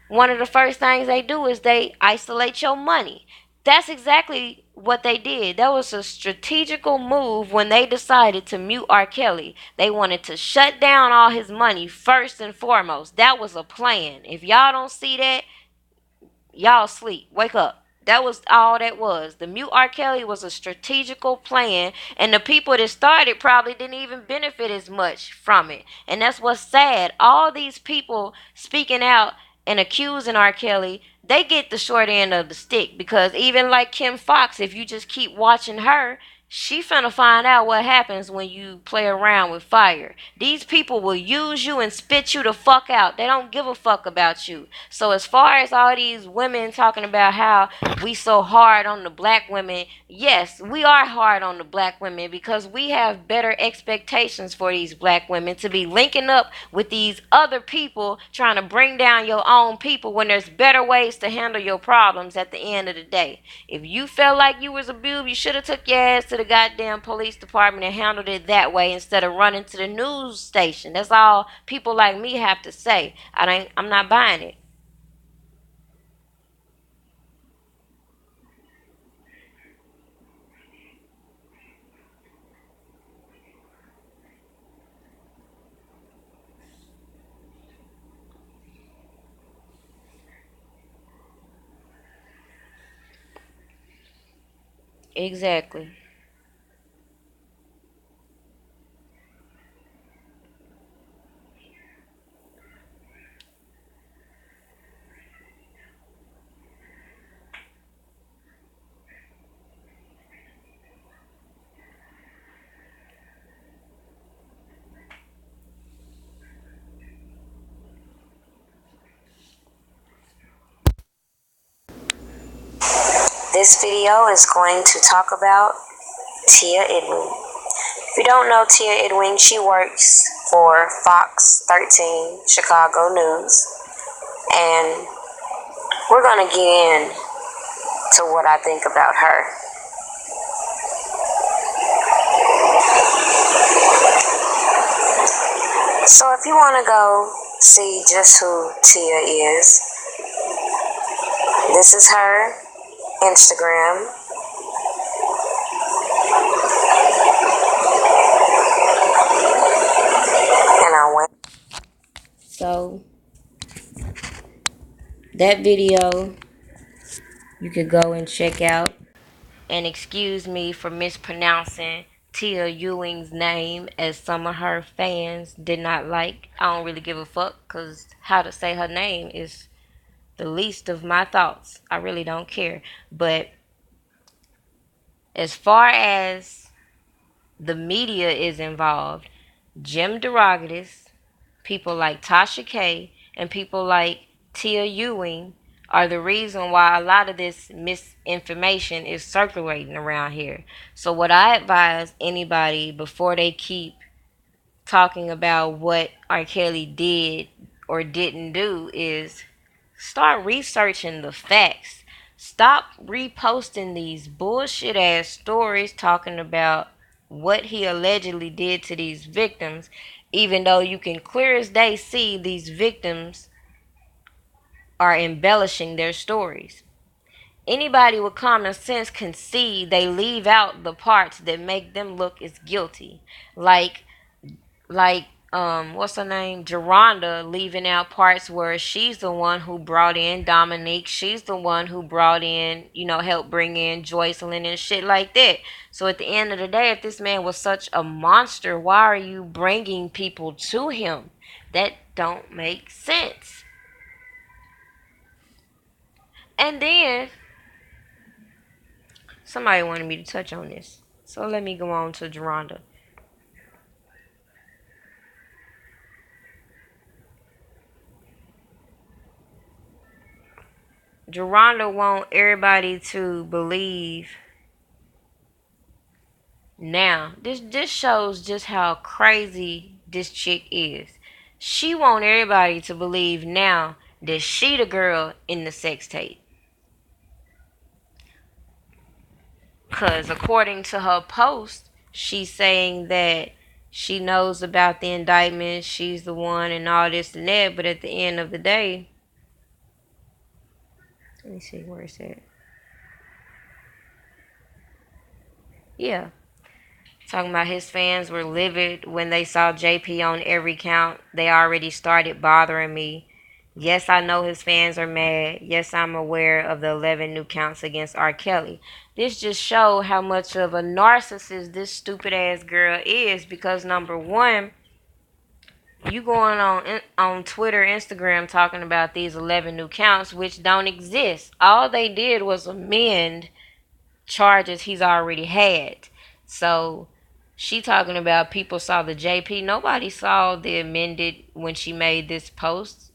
one of the first things they do is they isolate your money. That's exactly what they did. That was a strategical move when they decided to mute R. Kelly. They wanted to shut down all his money first and foremost. That was a plan. If y'all don't see that, y'all sleep. Wake up. That was all that was. The mute R. Kelly was a strategical plan, and the people that started probably didn't even benefit as much from it. And that's what's sad. All these people speaking out and accusing R. Kelly, they get the short end of the stick, because even like Kim Fox, if you just keep watching her, she finna find out what happens when you play around with fire. These people will use you and spit you the fuck out. They don't give a fuck about you. So as far as all these women talking about how we so hard on the black women, yes, we are hard on the black women because we have better expectations for these black women to be linking up with these other people trying to bring down your own people when there's better ways to handle your problems at the end of the day. If you felt like you was abused, you should have took your ass to the goddamn police department and handled it that way instead of running to the news station. That's all people like me have to say. I'm not buying it. Exactly. This video is going to talk about Tia Edwin. If you don't know Tia Edwin, she works for Fox 13 Chicago News, and we're going to get in to what I think about her. So if you want to go see just who Tia is, this is her Instagram. And I went. So that video you could go and check out. And excuse me for mispronouncing Tia Ewing's name, as some of her fans did not like. I don't really give a fuck, because how to say her name is the least of my thoughts. I really don't care. But as far as the media is involved, Jim DeRogatis, people like Tasha K, and people like Tia Ewing are the reason why a lot of this misinformation is circulating around here. So what I advise anybody before they keep talking about what R. Kelly did or didn't do is start researching the facts. Stop reposting these bullshit ass stories talking about what he allegedly did to these victims, even though you can clear as day see these victims are embellishing their stories. Anybody with common sense can see they leave out the parts that make them look as guilty. Like what's her name, Geronda, leaving out parts where she's the one who brought in Dominique. She's the one who brought in, helped bring in Joycelyn and shit like that. So at the end of the day, if this man was such a monster, why are you bringing people to him? That don't make sense. And then somebody wanted me to touch on this, so let me go on to Geronda. Geronda want everybody to believe. Now, this shows just how crazy this chick is. She want everybody to believe now that she the girl in the sex tape. Cause according to her post, she's saying that she knows about the indictment, she's the one and all this and that, but at the end of the day, let me see where it's at. Yeah. Talking about his fans were livid when they saw JP on every count. They already started bothering me. Yes, I know his fans are mad. Yes, I'm aware of the 11 new counts against R. Kelly. This just shows how much of a narcissist this stupid ass girl is because number one, you going on Twitter, Instagram talking about these 11 new counts which don't exist. All they did was amend charges he's already had. So she talking about people saw the JP. Nobody saw the amended when she made this post.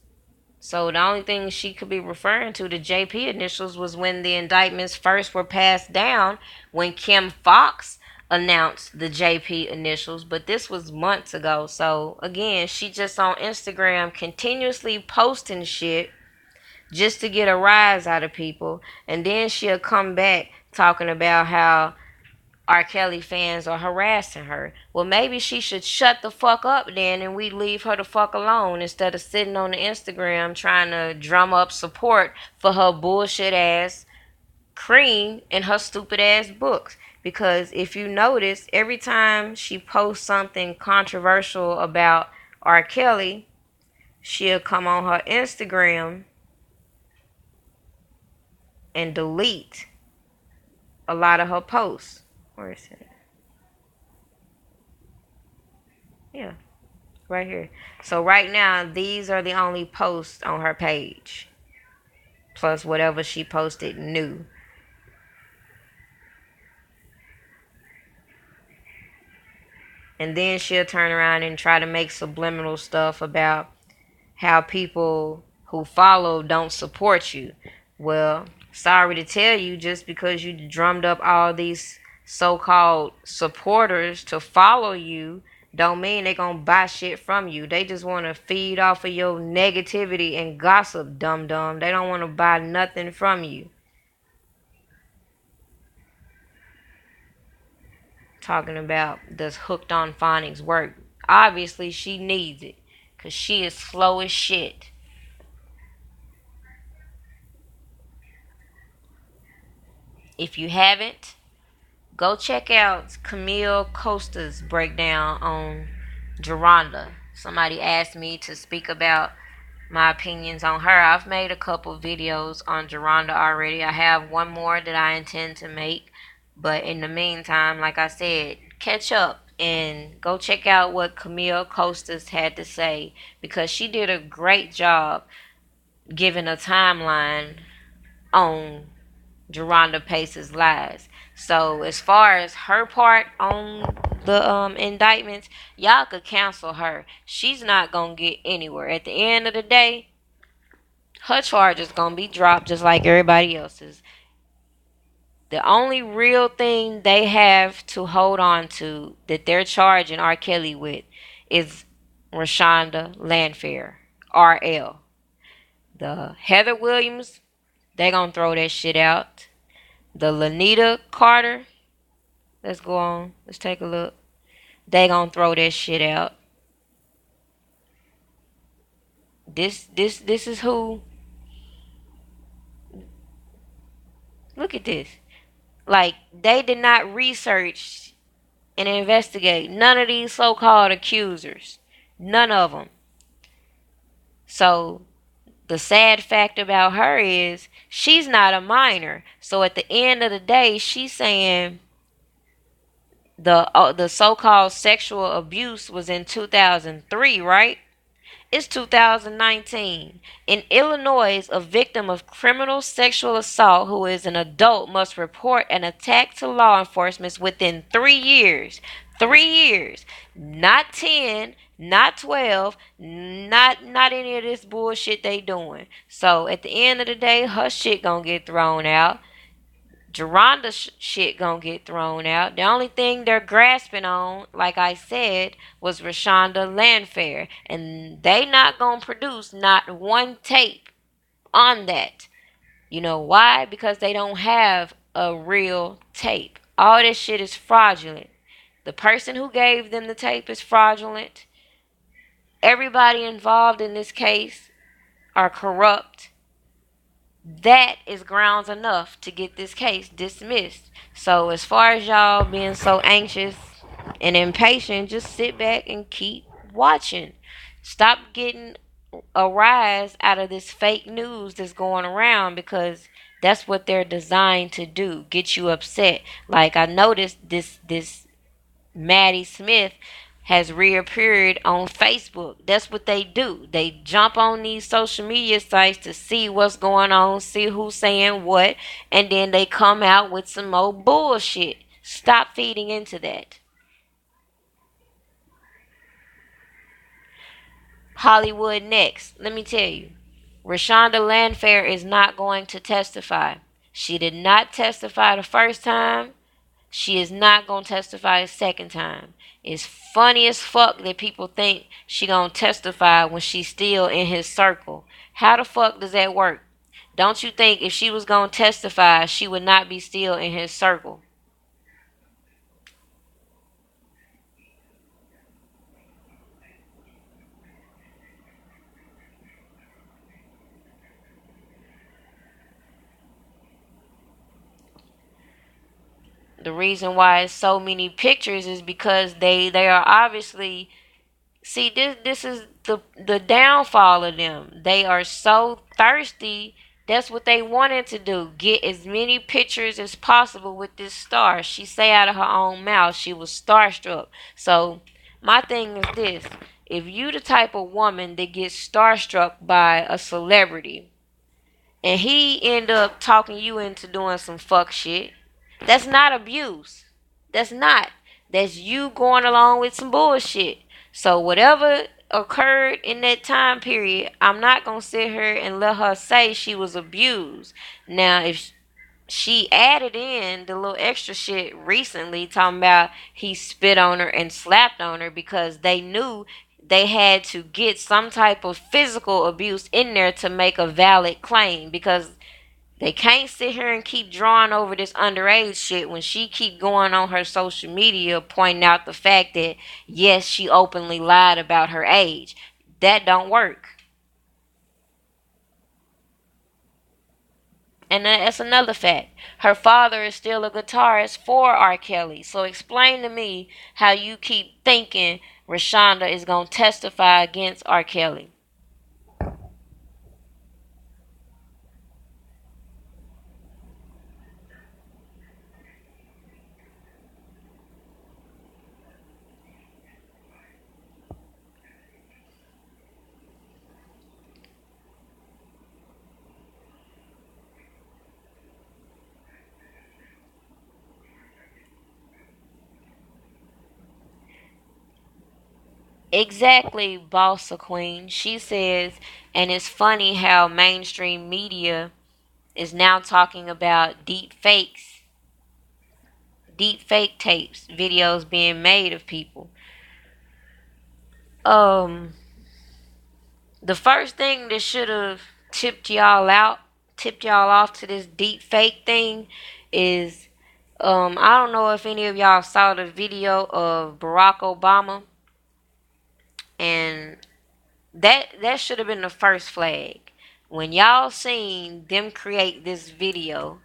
So the only thing she could be referring to, the JP initials, was when the indictments first were passed down when Kim Fox announced the JP initials. But this was months ago. So again, she just on Instagram continuously posting shit just to get a rise out of people. And then she'll come back talking about how R. Kelly fans are harassing her. Well, maybe she should shut the fuck up then and we leave her the fuck alone instead of sitting on the Instagram trying to drum up support for her bullshit ass cream and her stupid ass books. Because if you notice, every time she posts something controversial about R. Kelly, she'll come on her Instagram and delete a lot of her posts. Where is it? Yeah, right here. So right now, these are the only posts on her page. Plus whatever she posted new. And then she'll turn around and try to make subliminal stuff about how people who follow don't support you. Well, sorry to tell you, just because you drummed up all these so-called supporters to follow you, don't mean they gonna buy shit from you. They just want to feed off of your negativity and gossip, dum dum. They don't want to buy nothing from you. Talking about does Hooked on Phonics work? Obviously, she needs it because she is slow as shit. If you haven't, go check out Camille Costa's breakdown on Geronda. Somebody asked me to speak about my opinions on her. I've made a couple videos on Geronda already. I have one more that I intend to make. But in the meantime, like I said, catch up and go check out what Camille Costas had to say because she did a great job giving a timeline on Geronda Pace's lies. So as far as her part on the indictments, y'all could cancel her. She's not gonna get anywhere. At the end of the day, her charge is gonna be dropped just like everybody else's. The only real thing they have to hold on to that they're charging R. Kelly with is Rashonda Landfair, RL. The Heather Williams, they gonna throw that shit out. The Lanita Carter, let's go on. Let's take a look. They gonna throw that shit out. This is who. Look at this. Like they did not research and investigate none of these so-called accusers. None of them. So the sad fact about her is she's not a minor. So at the end of the day, she's saying the so-called sexual abuse was in 2003, right? It's 2019. In Illinois, a victim of criminal sexual assault who is an adult must report an attack to law enforcement within 3 years. 3 years. Not 10, not 12, not any of this bullshit they doing. So at the end of the day, her shit gonna get thrown out. Geronda's shit gonna get thrown out. The only thing they're grasping on, like I said, was Rashonda Landfair, and they not gonna produce not one tape on that. You know why? Because they don't have a real tape. All this shit is fraudulent. The person who gave them the tape is fraudulent. Everybody involved in this case are corrupt. That is grounds enough to get this case dismissed. So, as far as y'all being so anxious and impatient, just sit back and keep watching. Stop getting a rise out of this fake news that's going around because that's what they're designed to do, get you upset. Like I noticed this Maddie Smith has reappeared on Facebook. That's what they do. They jump on these social media sites to see what's going on, see who's saying what, and then they come out with some more bullshit. Stop feeding into that. Hollywood next. Let me tell you. Rashonda Landfair is not going to testify. She did not testify the first time. She is not gonna testify a second time. It's funny as fuck that people think she gonna testify when she's still in his circle. How the fuck does that work? Don't you think if she was gonna testify, she would not be still in his circle? The reason why it's so many pictures is because they are obviously. See, this is the downfall of them. They are so thirsty. That's what they wanted to do. Get as many pictures as possible with this star. She say out of her own mouth she was starstruck. So my thing is this. If you the type of woman that gets starstruck by a celebrity and he end up talking you into doing some fuck shit, that's not abuse. That's not. That's you going along with some bullshit. So whatever occurred in that time period, I'm not gonna sit here and let her say she was abused. Now, if she added in the little extra shit recently, talking about he spit on her and slapped on her because they knew they had to get some type of physical abuse in there to make a valid claim because they can't sit here and keep drawing over this underage shit when she keep going on her social media pointing out the fact that yes, she openly lied about her age. That don't work. And that's another fact. Her father is still a guitarist for R. Kelly. So explain to me how you keep thinking Rashonda is going to testify against R. Kelly. Exactly, Bossa Queen. She says, and it's funny how mainstream media is now talking about deep fake tapes, videos being made of people. Um, the first thing that should have tipped y'all off to this deep fake thing is I don't know if any of y'all saw the video of Barack Obama, and that should have been the first flag. When y'all seen them create this video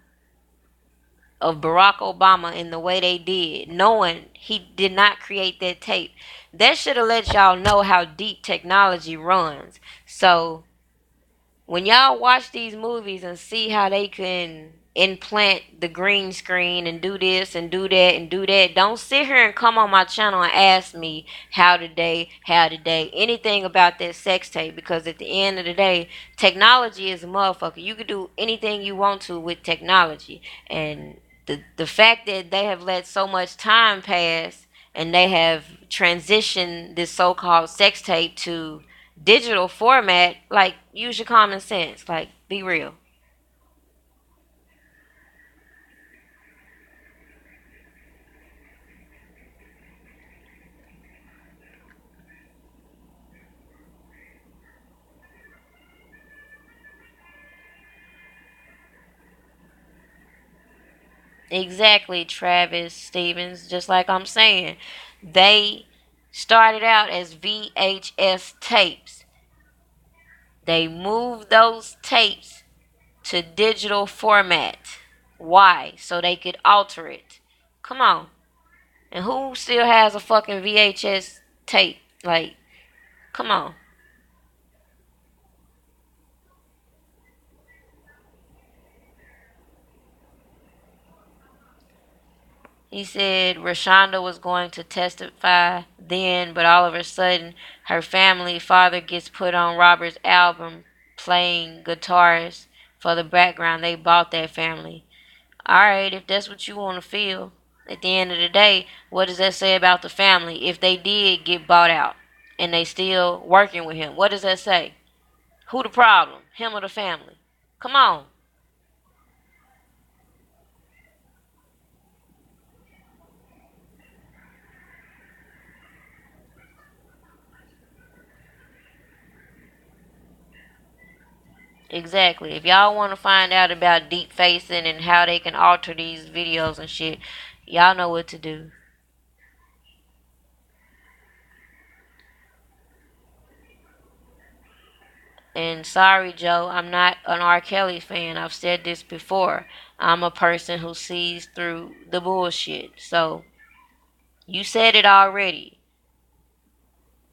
of Barack Obama in the way they did, knowing he did not create that tape. That should have let y'all know how deep technology runs. So when y'all watch these movies and see how they can implant the green screen and do this and do that and do that, don't sit here and come on my channel and ask me how did they anything about that sex tape, because at the end of the day, technology is a motherfucker. You can do anything you want to with technology. And the fact that they have let so much time pass and they have transitioned this so-called sex tape to digital format, like, use your common sense. Like, be real. Exactly, Travis Stevens. Just like I'm saying, they started out as VHS tapes. They moved those tapes to digital format. Why? So they could alter it. Come on. And who still has a fucking VHS tape? Like, come on. He said Rashonda was going to testify then, but all of a sudden, her family father gets put on Robert's album playing guitars for the background. They bought that family. Alright, if that's what you want to feel. At the end of the day, what does that say about the family if they did get bought out and they still working with him? What does that say? Who the problem? Him or the family? Come on. Exactly. If y'all want to find out about deep facing and how they can alter these videos and shit, y'all know what to do. And sorry, Joe, I'm not an R. Kelly fan. I've said this before. I'm a person who sees through the bullshit. So, you said it already.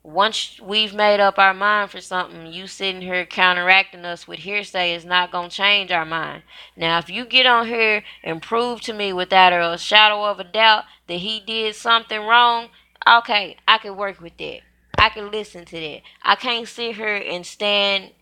Once we've made up our mind for something, you sitting here counteracting us with hearsay is not going to change our mind. Now, if you get on here and prove to me without a shadow of a doubt that he did something wrong, okay, I can work with that. I can listen to that. I can't sit here and stand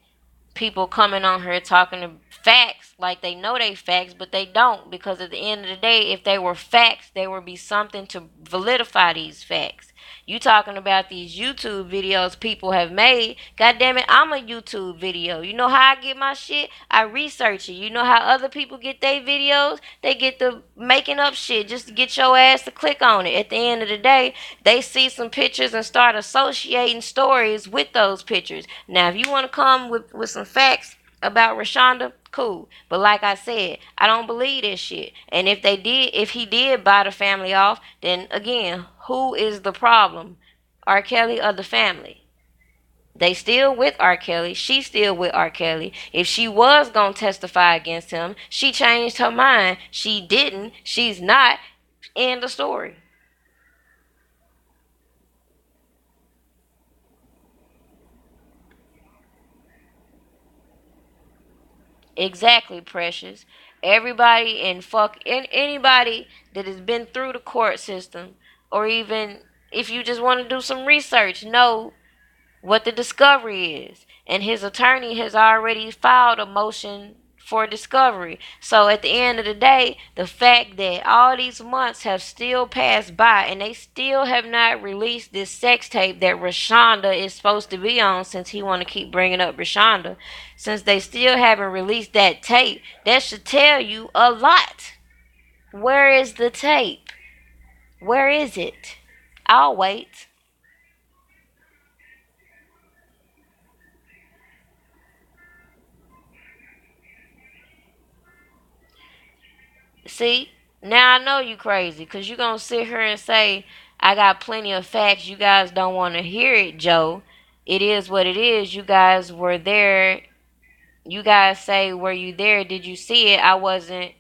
people coming on here talking to facts like they know they facts, but they don't, because at the end of the day, if they were facts, there would be something to validify these facts. You talking about these YouTube videos people have made. God damn it, I'm a YouTube video. You know how I get my shit? I research it. You know how other people get their videos? They get the making up shit just to get your ass to click on it. At the end of the day, they see some pictures and start associating stories with those pictures. Now, if you want to come with some facts about Rashonda, cool. But like I said, I don't believe this shit. And if he did buy the family off, then again, who is the problem? R. Kelly or the family? They still with R. Kelly. She still with R. Kelly. If she was gonna testify against him, she changed her mind. She didn't. She's not. End of story. Exactly, Precious. Everybody and anybody that has been through the court system, or even if you just want to do some research, know what the discovery is. And his attorney has already filed a motion for discovery. So at the end of the day, the fact that all these months have still passed by and they still have not released this sex tape that Rashonda is supposed to be on, since he want to keep bringing up Rashonda, since they still haven't released that tape, that should tell you a lot. Where is the tape? Where is it? I'll wait. See, now I know you crazy because you going to sit here and say, I got plenty of facts. You guys don't want to hear it, Joe. It is what it is. You guys were there. You guys say, were you there? Did you see it? I wasn't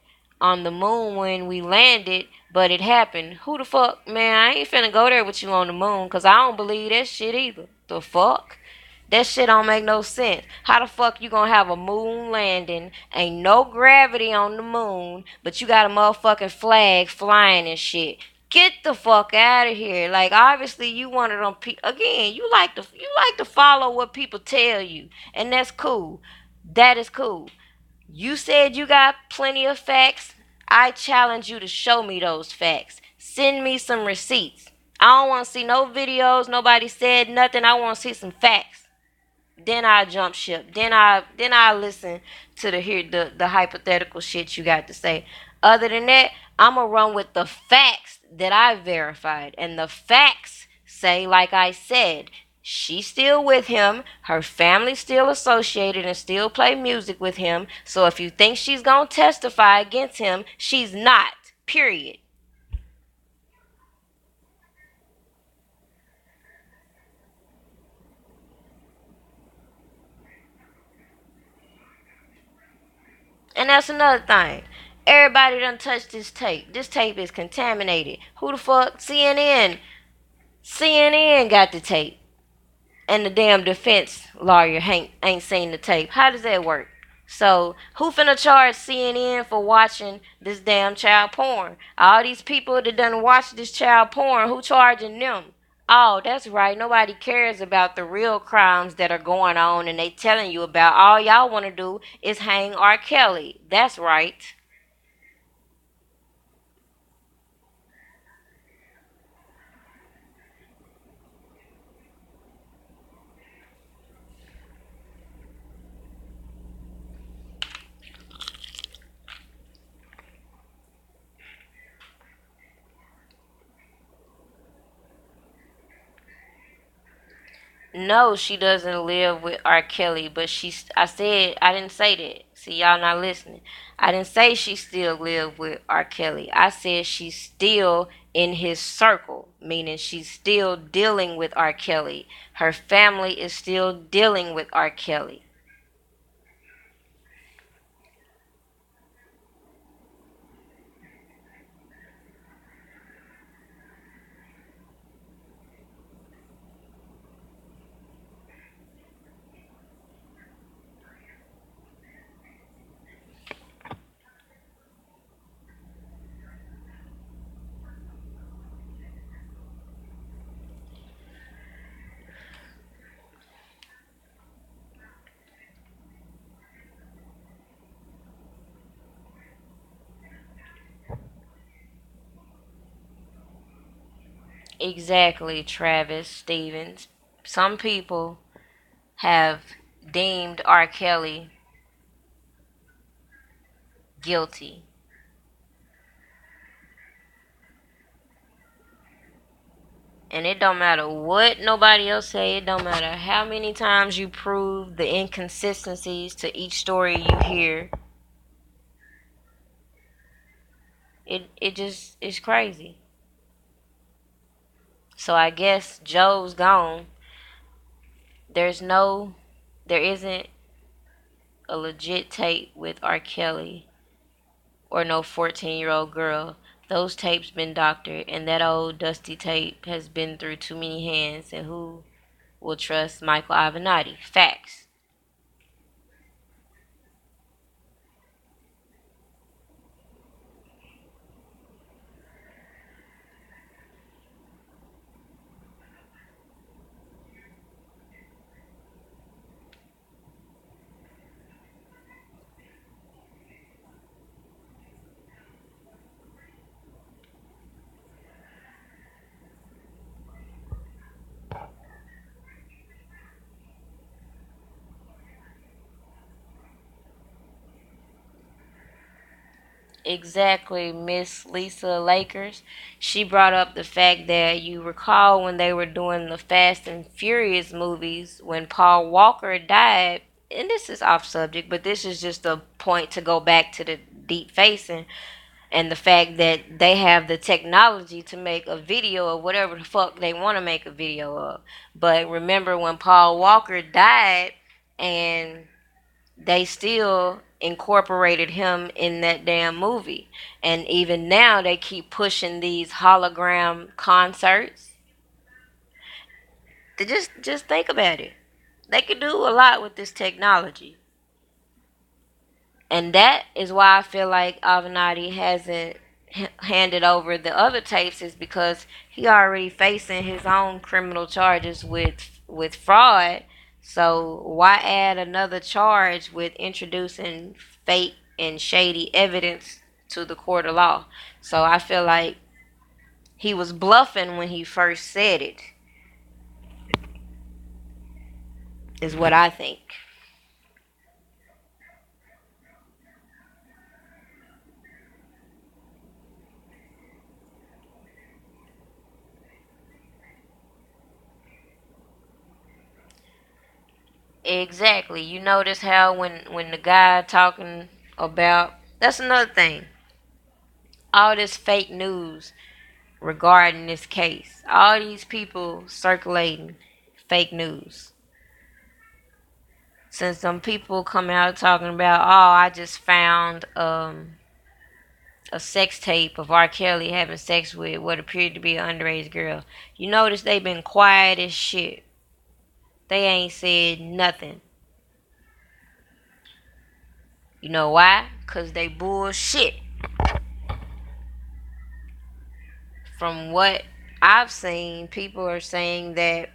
on the moon when we landed, but it happened. Who the fuck, man? I ain't finna go there with you on the moon, cause I don't believe that shit either. The fuck? That shit don't make no sense. How the fuck you gonna have a moon landing? Ain't no gravity on the moon, but you got a motherfucking flag flying and shit. Get the fuck out of here. Like obviously you one of them again, you like to follow what people tell you. And that's cool. That is cool. You said you got plenty of facts. I challenge you to show me those facts. Send me some receipts. I don't want to see no videos. Nobody said nothing. I want to see some facts. Then I jump ship. Then I listen to the hypothetical shit you got to say. Other than that, I'ma run with the facts that I verified. And the facts say, like I said, she's still with him. Her family's still associated and still play music with him. So if you think she's gonna testify against him, she's not. Period. And that's another thing. Everybody done touched this tape. This tape is contaminated. Who the fuck? CNN. CNN got the tape. And the damn defense lawyer ain't seen the tape. How does that work? So, who finna charge CNN for watching this damn child porn? All these people that done watch this child porn, who charging them? Oh, that's right. Nobody cares about the real crimes that are going on and they telling you about. All y'all want to do is hang R. Kelly. That's right. No, she doesn't live with R. Kelly, but I said I didn't say that. See, y'all not listening. I didn't say she still live with R. Kelly. I said she's still in his circle, meaning she's still dealing with R. Kelly. Her family is still dealing with R. Kelly. Exactly, Travis Stevens. Some people have deemed R. Kelly guilty. And it don't matter what nobody else say. It don't matter how many times you prove the inconsistencies to each story you hear. It just is crazy. So I guess Joe's gone. There's no, there isn't a legit tape with R. Kelly or no 14-year-old girl. Those tapes been doctored, and that old dusty tape has been through too many hands. And who will trust Michael Avenatti? Facts. Exactly, Miss Lisa Lakers. She brought up the fact that you recall when they were doing the Fast and Furious movies when Paul Walker died. And this is off subject, but this is just a point to go back to the deep facing and the fact that they have the technology to make a video of whatever the fuck they want to make a video of. But remember when Paul Walker died and they still incorporated him in that damn movie. And even now they keep pushing these hologram concerts. To just think about it. They could do a lot with this technology. And that is why I feel like Avenatti hasn't handed over the other tapes, is because he already facing his own criminal charges with fraud. So why add another charge with introducing fake and shady evidence to the court of law? So I feel like he was bluffing when he first said it, is what I think. Exactly. You notice how when the guy talking about, that's another thing. All this fake news regarding this case. All these people circulating fake news. Since some people come out talking about, oh, I just found a sex tape of R. Kelly having sex with what appeared to be an underage girl. You notice they've been quiet as shit. They ain't said nothing. You know why? Cause they bullshit. From what I've seen, people are saying that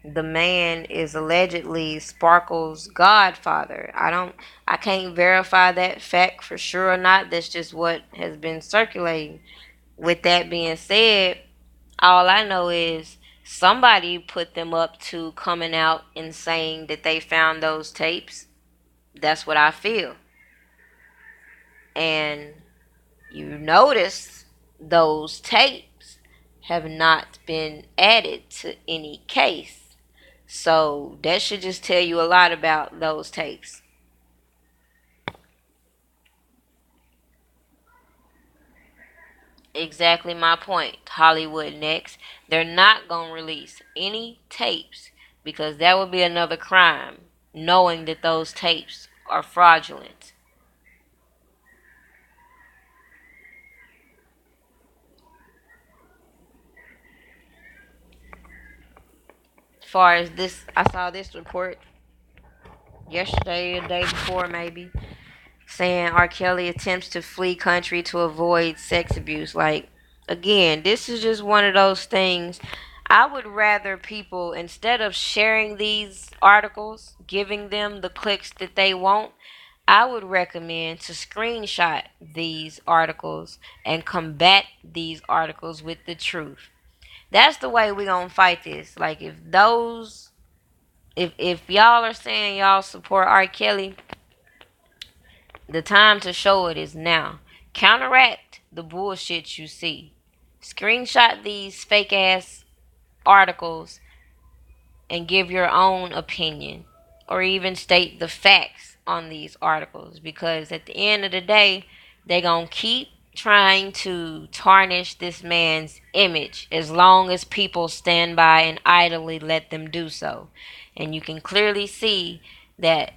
the man is allegedly Sparkle's godfather. I can't verify that fact for sure or not. That's just what has been circulating. With that being said, all I know is somebody put them up to coming out and saying that they found those tapes. That's what I feel. And you notice those tapes have not been added to any case. So that should just tell you a lot about those tapes. Exactly my point. Hollywood next. They're not going to release any tapes because that would be another crime, knowing that those tapes are fraudulent. As far as this, I saw this report yesterday, the day before maybe, saying R. Kelly attempts to flee country to avoid sex abuse. Like, again, this is just one of those things. I would rather people, instead of sharing these articles, giving them the clicks that they want, I would recommend to screenshot these articles and combat these articles with the truth. That's the way we gonna fight this. Like, if y'all are saying y'all support R. Kelly, the time to show it is now. Counteract the bullshit you see. Screenshot these fake ass articles and give your own opinion, or even state the facts on these articles, because at the end of the day, they going to keep trying to tarnish this man's image as long as people stand by and idly let them do so. And you can clearly see that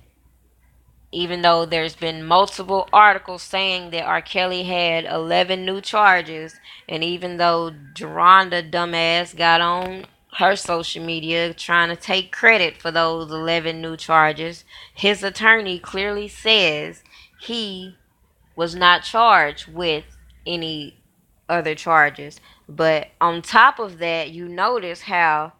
even though there's been multiple articles saying that R. Kelly had 11 new charges, and even though Deronda dumbass got on her social media trying to take credit for those 11 new charges, his attorney clearly says he was not charged with any other charges. But on top of that, you notice how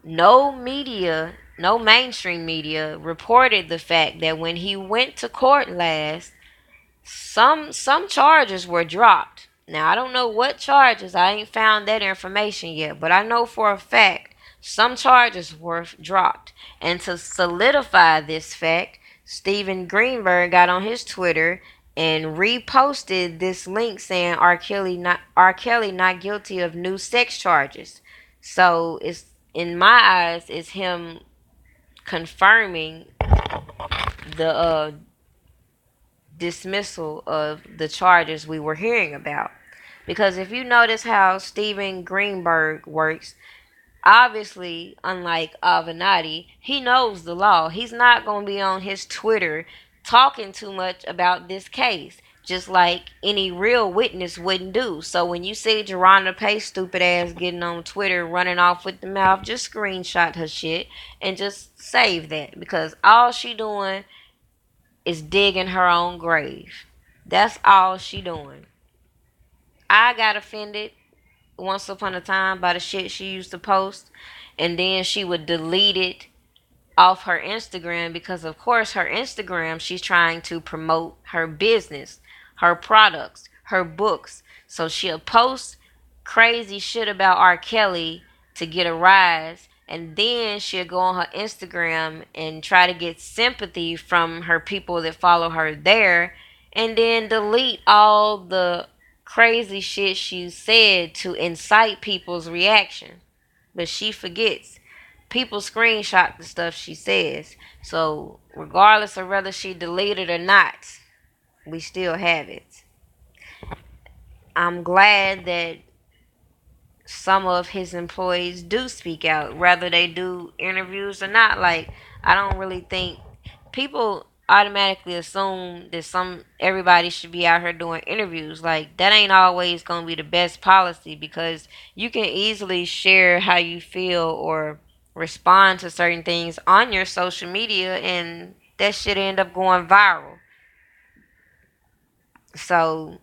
no media, no mainstream media reported the fact that when he went to court last, some charges were dropped. Now I don't know what charges. I ain't found that information yet, but I know for a fact some charges were dropped. And to solidify this fact, Steven Greenberg got on his Twitter and reposted this link saying R. Kelly not guilty of new sex charges. So it's, in my eyes, it's him confirming the dismissal of the charges we were hearing about. Because if you notice how Steven Greenberg works, obviously, unlike Avenatti, he knows the law. He's not going to be on his Twitter talking too much about this case, just like any real witness wouldn't do. So when you see Geronda Pace stupid ass getting on Twitter running off with the mouth, just screenshot her shit and just save that, because all she doing is digging her own grave. That's all she doing. I got offended once upon a time by the shit she used to post, and then she would delete it off her Instagram because, of course, her Instagram, she's trying to promote her business, her products, her books. So she'll post crazy shit about R. Kelly to get a rise, and then she'll go on her Instagram and try to get sympathy from her people that follow her there, and then delete all the crazy shit she said to incite people's reaction. But she forgets people screenshot the stuff she says. So regardless of whether she deleted or not, we still have it. I'm glad that some of his employees do speak out, whether they do interviews or not. Like, I don't really think people automatically assume that some everybody should be out here doing interviews. Like, that ain't always gonna be the best policy, because you can easily share how you feel or respond to certain things on your social media, and that shit end up going viral. So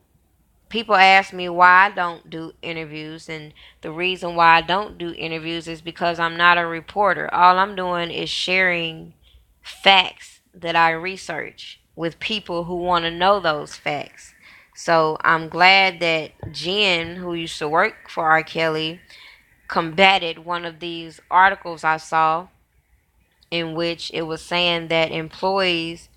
people ask me why I don't do interviews, and the reason why I don't do interviews is because I'm not a reporter. All I'm doing is sharing facts that I research with people who want to know those facts. So I'm glad that Jen, who used to work for R. Kelly, combated one of these articles I saw in which it was saying that employees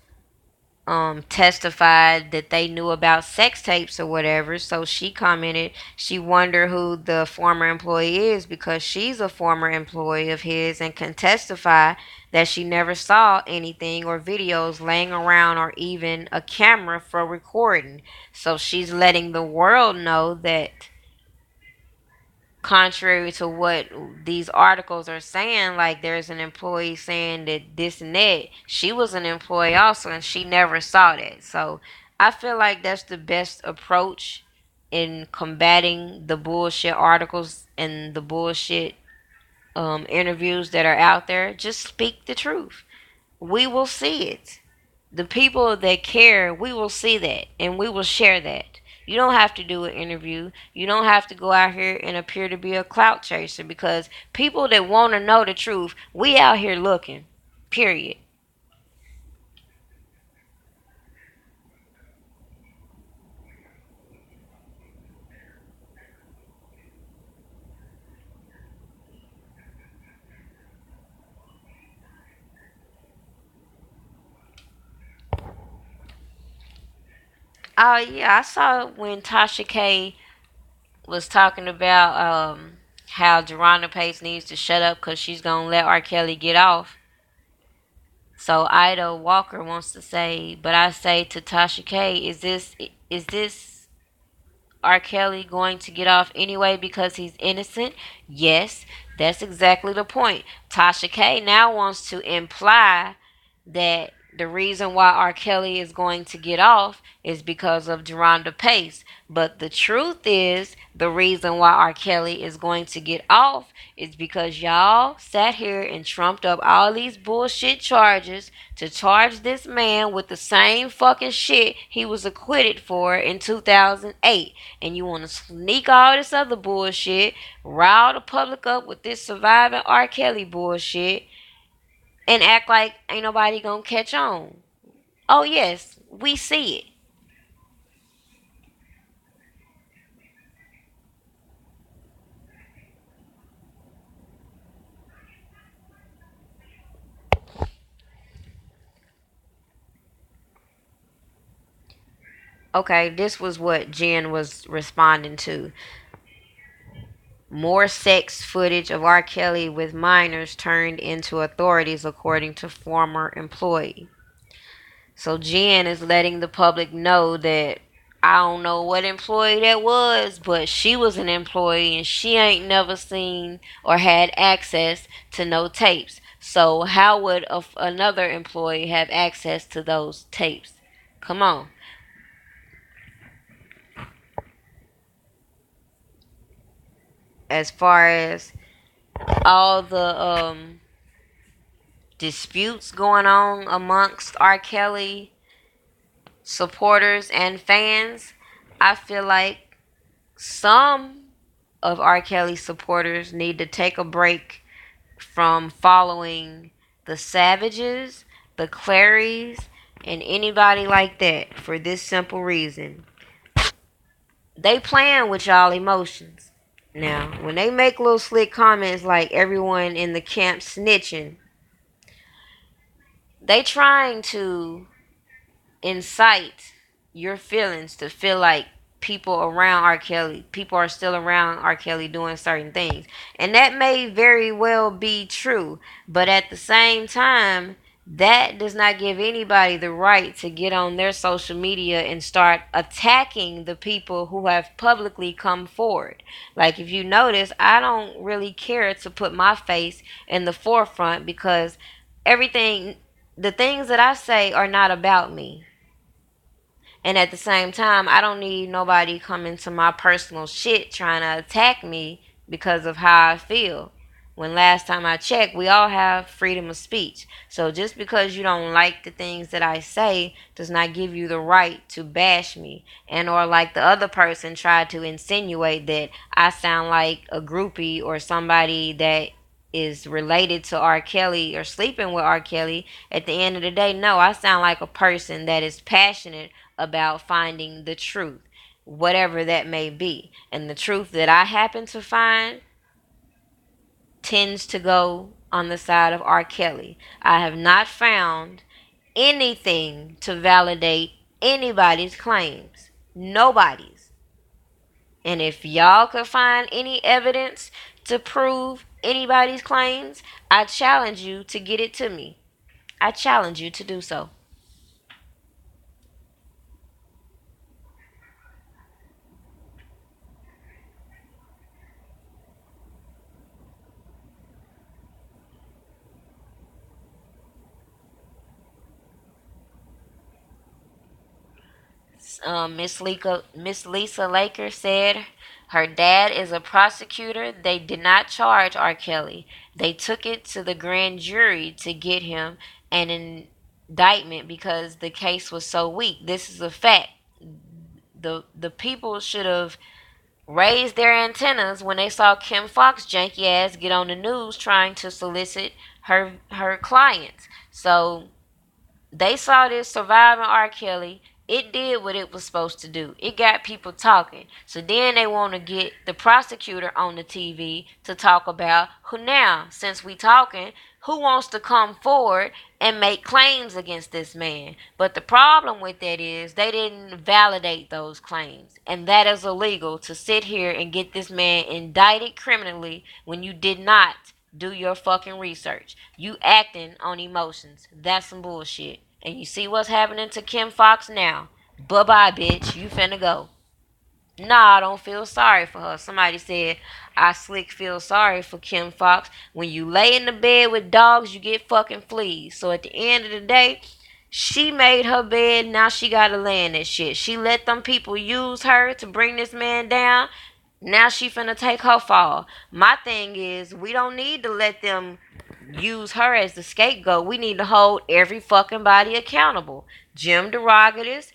testified that they knew about sex tapes or whatever. So she commented she wondered who the former employee is, because she's a former employee of his and can testify that she never saw anything or videos laying around or even a camera for recording. So she's letting the world know that, contrary to what these articles are saying, like there's an employee saying that this and that, she was an employee also and she never saw that. So I feel like that's the best approach in combating the bullshit articles and the bullshit interviews that are out there. Just speak the truth. We will see it. The people that care, we will see that and we will share that. You don't have to do an interview. You don't have to go out here and appear to be a clout chaser, because people that want to know the truth, we out here looking. Period. Oh yeah, I saw when Tasha K was talking about how Geronda Pace needs to shut up because she's gonna let R. Kelly get off. So Ida Walker wants to say, but I say to Tasha K, is this R. Kelly going to get off anyway because he's innocent? Yes, that's exactly the point. Tasha K now wants to imply that the reason why R. Kelly is going to get off is because of Geronda Pace. But the truth is, the reason why R. Kelly is going to get off is because y'all sat here and trumped up all these bullshit charges to charge this man with the same fucking shit he was acquitted for in 2008. And you want to sneak all this other bullshit, rile the public up with this surviving R. Kelly bullshit, and act like ain't nobody gonna catch on. Oh yes, we see it. Okay, this was what Jen was responding to. More sex footage of R. Kelly with minors turned into authorities, according to former employee. So Jen is letting the public know that I don't know what employee that was, but she was an employee and she ain't never seen or had access to no tapes. So how would another employee have access to those tapes? Come on. As far as all the disputes going on amongst R. Kelly supporters and fans, I feel like some of R. Kelly's supporters need to take a break from following the Savages, the Clarys, and anybody like that for this simple reason. They playing with y'all emotions. Now, when they make little slick comments like everyone in the camp snitching, they trying to incite your feelings to feel like people around R. Kelly, people are still around R. Kelly doing certain things. And that may very well be true. But at the same time, that does not give anybody the right to get on their social media and start attacking the people who have publicly come forward. Like, if you notice, I don't really care to put my face in the forefront because everything, the things that I say are not about me. And at the same time, I don't need nobody coming to my personal shit trying to attack me because of how I feel. When last time I checked, we all have freedom of speech. So just because you don't like the things that I say does not give you the right to bash me. And or like the other person tried to insinuate that I sound like a groupie or somebody that is related to R. Kelly or sleeping with R. Kelly. At the end of the day, no, I sound like a person that is passionate about finding the truth, whatever that may be. And the truth that I happen to find tends to go on the side of R. Kelly. I have not found anything to validate anybody's claims. Nobody's. And if y'all could find any evidence to prove anybody's claims, I challenge you to get it to me. I challenge you to do so. Miss Lisa Laker said her dad is a prosecutor. They did not charge R. Kelly. They took it to the grand jury to get him an indictment because the case was so weak. This is a fact. The people should have raised their antennas when they saw Kim Fox janky ass get on the news trying to solicit her clients. So they saw this surviving R. Kelly. It did what it was supposed to do. It got people talking. So then they want to get the prosecutor on the TV to talk about who now, since we talking, who wants to come forward and make claims against this man. But the problem with that is they didn't validate those claims. And that is illegal to sit here and get this man indicted criminally when you did not do your fucking research. You acting on emotions. That's some bullshit. And you see what's happening to Kim Fox now. Bye bye, bitch. You finna go. Nah, I don't feel sorry for her. Somebody said, I slick feel sorry for Kim Fox. When you lay in the bed with dogs, you get fucking fleas. So at the end of the day, she made her bed. Now she gotta lay in that shit. She let them people use her to bring this man down. Now she finna take her fall. My thing is, we don't need to let them use her as the scapegoat. We need to hold every fucking body accountable. Jim DeRogatis,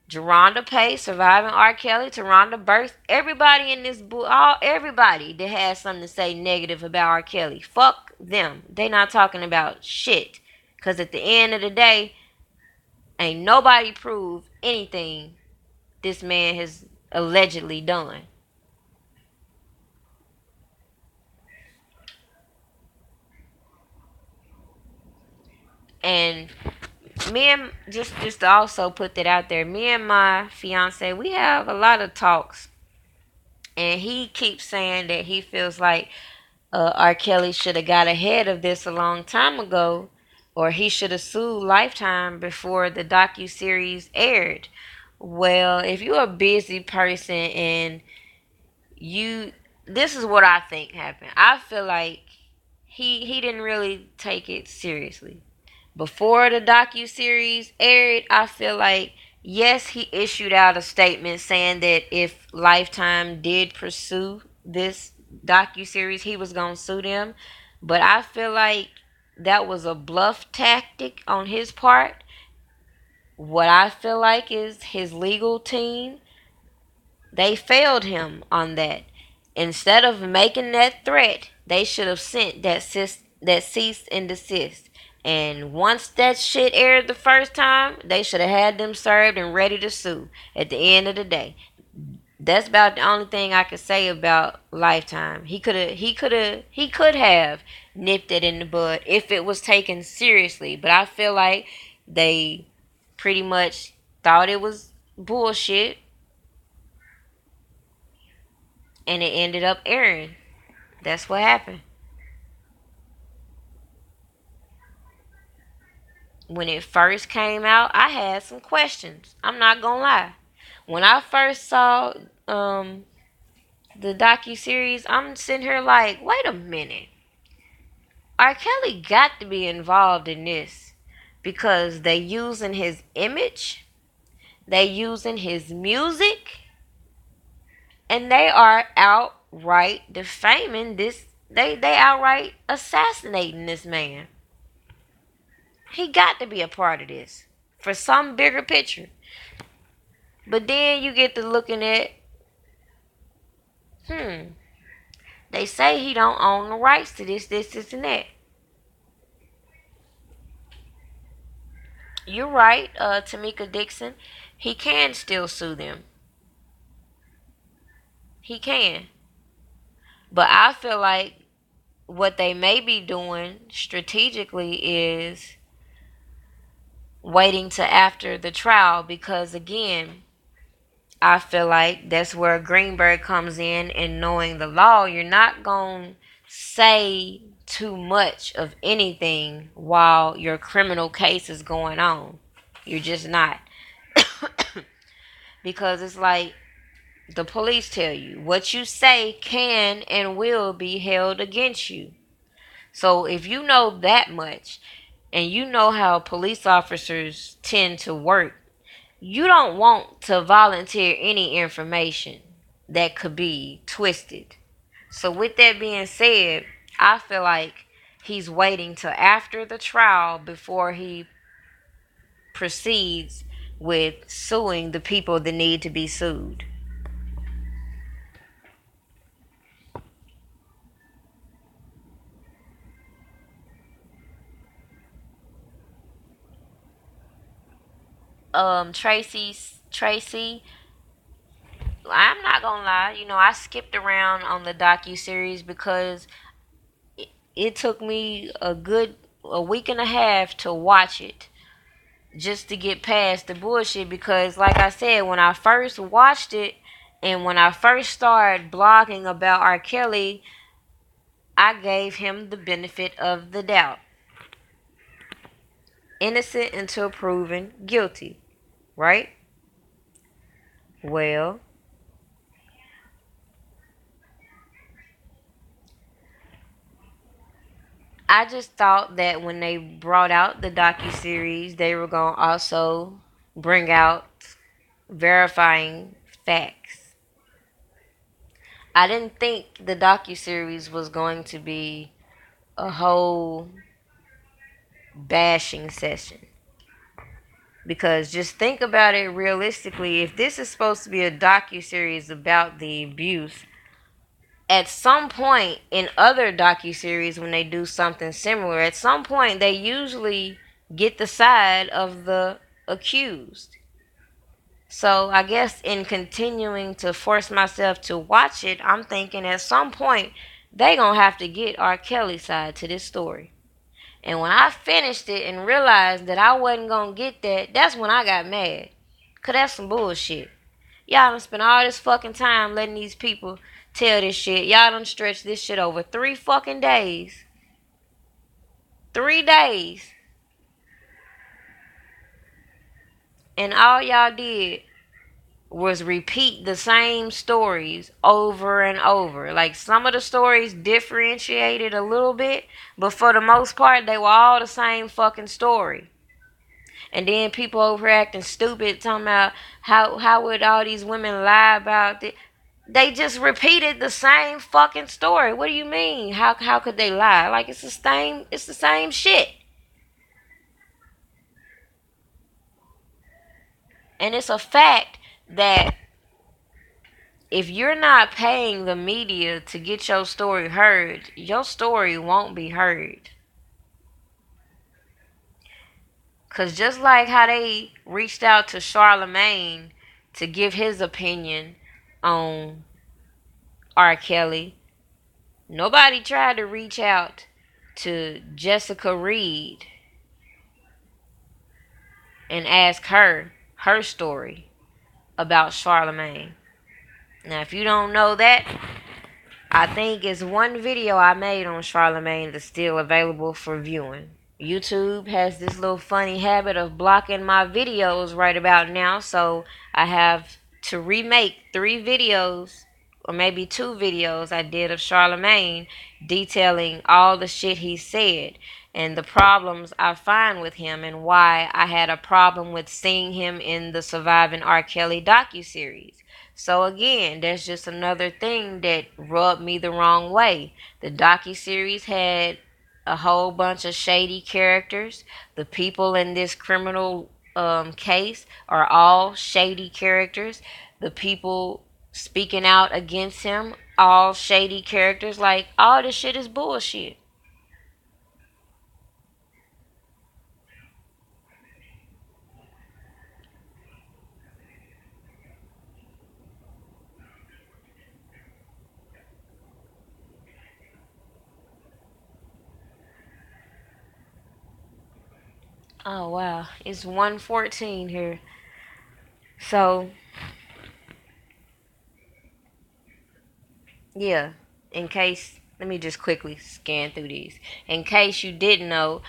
Geronda Pace, surviving R. Kelly, Taronda Burks, everybody in this book, all everybody that has something to say negative about R. Kelly, fuck them. They not talking about shit. Cause at the end of the day, ain't nobody proved anything this man has allegedly done. And me and just to also put that out there, me and my fiance, we have a lot of talks, and he keeps saying that he feels like R. Kelly should have got ahead of this a long time ago, or he should have sued Lifetime before the docu series aired. Well, if you're a busy person and you, this is what I think happened. I feel like he didn't really take it seriously. Before the docu series aired, I feel like yes, he issued out a statement saying that if Lifetime did pursue this docu series, he was gonna sue them. But I feel like that was a bluff tactic on his part. What I feel like is his legal team, they failed him on that. Instead of making that threat, they should have sent that cease and desist. And once that shit aired the first time, they should have had them served and ready to sue at the end of the day. That's about the only thing I could say about Lifetime. He could have nipped it in the bud if it was taken seriously. But I feel like they pretty much thought it was bullshit and it ended up airing. That's what happened. When it first came out, I had some questions. I'm not gonna lie. When I first saw um the docu series, I'm sitting here like, wait a minute. R. Kelly got to be involved in this because they using his image, they using his music, and they are outright defaming this. They outright assassinating this man. He got to be a part of this for some bigger picture. But then you get to looking at, hmm, they say he don't own the rights to this, and that. You're right, Tamika Dixon. He can still sue them. He can. But I feel like what they may be doing strategically is waiting to after the trial because, again, I feel like that's where Greenberg comes in and knowing the law. You're not going to say too much of anything while your criminal case is going on. You're just not. Because it's like the police tell you what you say can and will be held against you. So if you know that much and you know how police officers tend to work, you don't want to volunteer any information that could be twisted. So with that being said, I feel like he's waiting till after the trial before he proceeds with suing the people that need to be sued. Tracy, I'm not gonna lie, I skipped around on the docu series because it took me a week and a half to watch it just to get past the bullshit because like I said, when I first watched it and when I first started blogging about R. Kelly, I gave him the benefit of the doubt. Innocent until proven guilty, right? Well, I just thought that when they brought out the docu series, they were gonna also bring out verifying facts. I didn't think the docu series was going to be a whole bashing session. Because just think about it realistically, if this is supposed to be a docu series about the abuse, at some point in other docu series when they do something similar, at some point they usually get the side of the accused. So I guess in continuing to force myself to watch it, I'm thinking at some point they gonna have to get R. Kelly's side to this story. And when I finished it and realized that I wasn't gonna get that, that's when I got mad. Cause that's some bullshit. Y'all done spent all this fucking time letting these people tell this shit. Y'all done stretched this shit over 3 fucking days. 3 days. And all y'all did was repeat the same stories over and over. Like some of the stories differentiated a little bit, but for the most part, they were all the same fucking story. And then people over here acting stupid, talking about how would all these women lie about it? They just repeated the same fucking story. What do you mean? How could they lie? Like it's the same shit. And it's a fact that if you're not paying the media to get your story heard, your story won't be heard. Cause just like how they reached out to Charlemagne to give his opinion on R. Kelly, nobody tried to reach out to Jessica Reed and ask her story about Charlemagne. Now, if you don't know that, I think it's one video I made on Charlemagne that's still available for viewing. YouTube has this little funny habit of blocking my videos right about now, so I have to remake 3 videos or maybe 2 videos I did of Charlemagne detailing all the shit he said and the problems I find with him and why I had a problem with seeing him in the Surviving R. Kelly docuseries. So again, there's just another thing that rubbed me the wrong way. The docuseries had a whole bunch of shady characters. The people in this criminal case are all shady characters. The people speaking out against him, all shady characters. Like, all this shit is bullshit. Oh, wow. It's 1:14 here. So, yeah. In case, let me just quickly scan through these. In case you didn't know,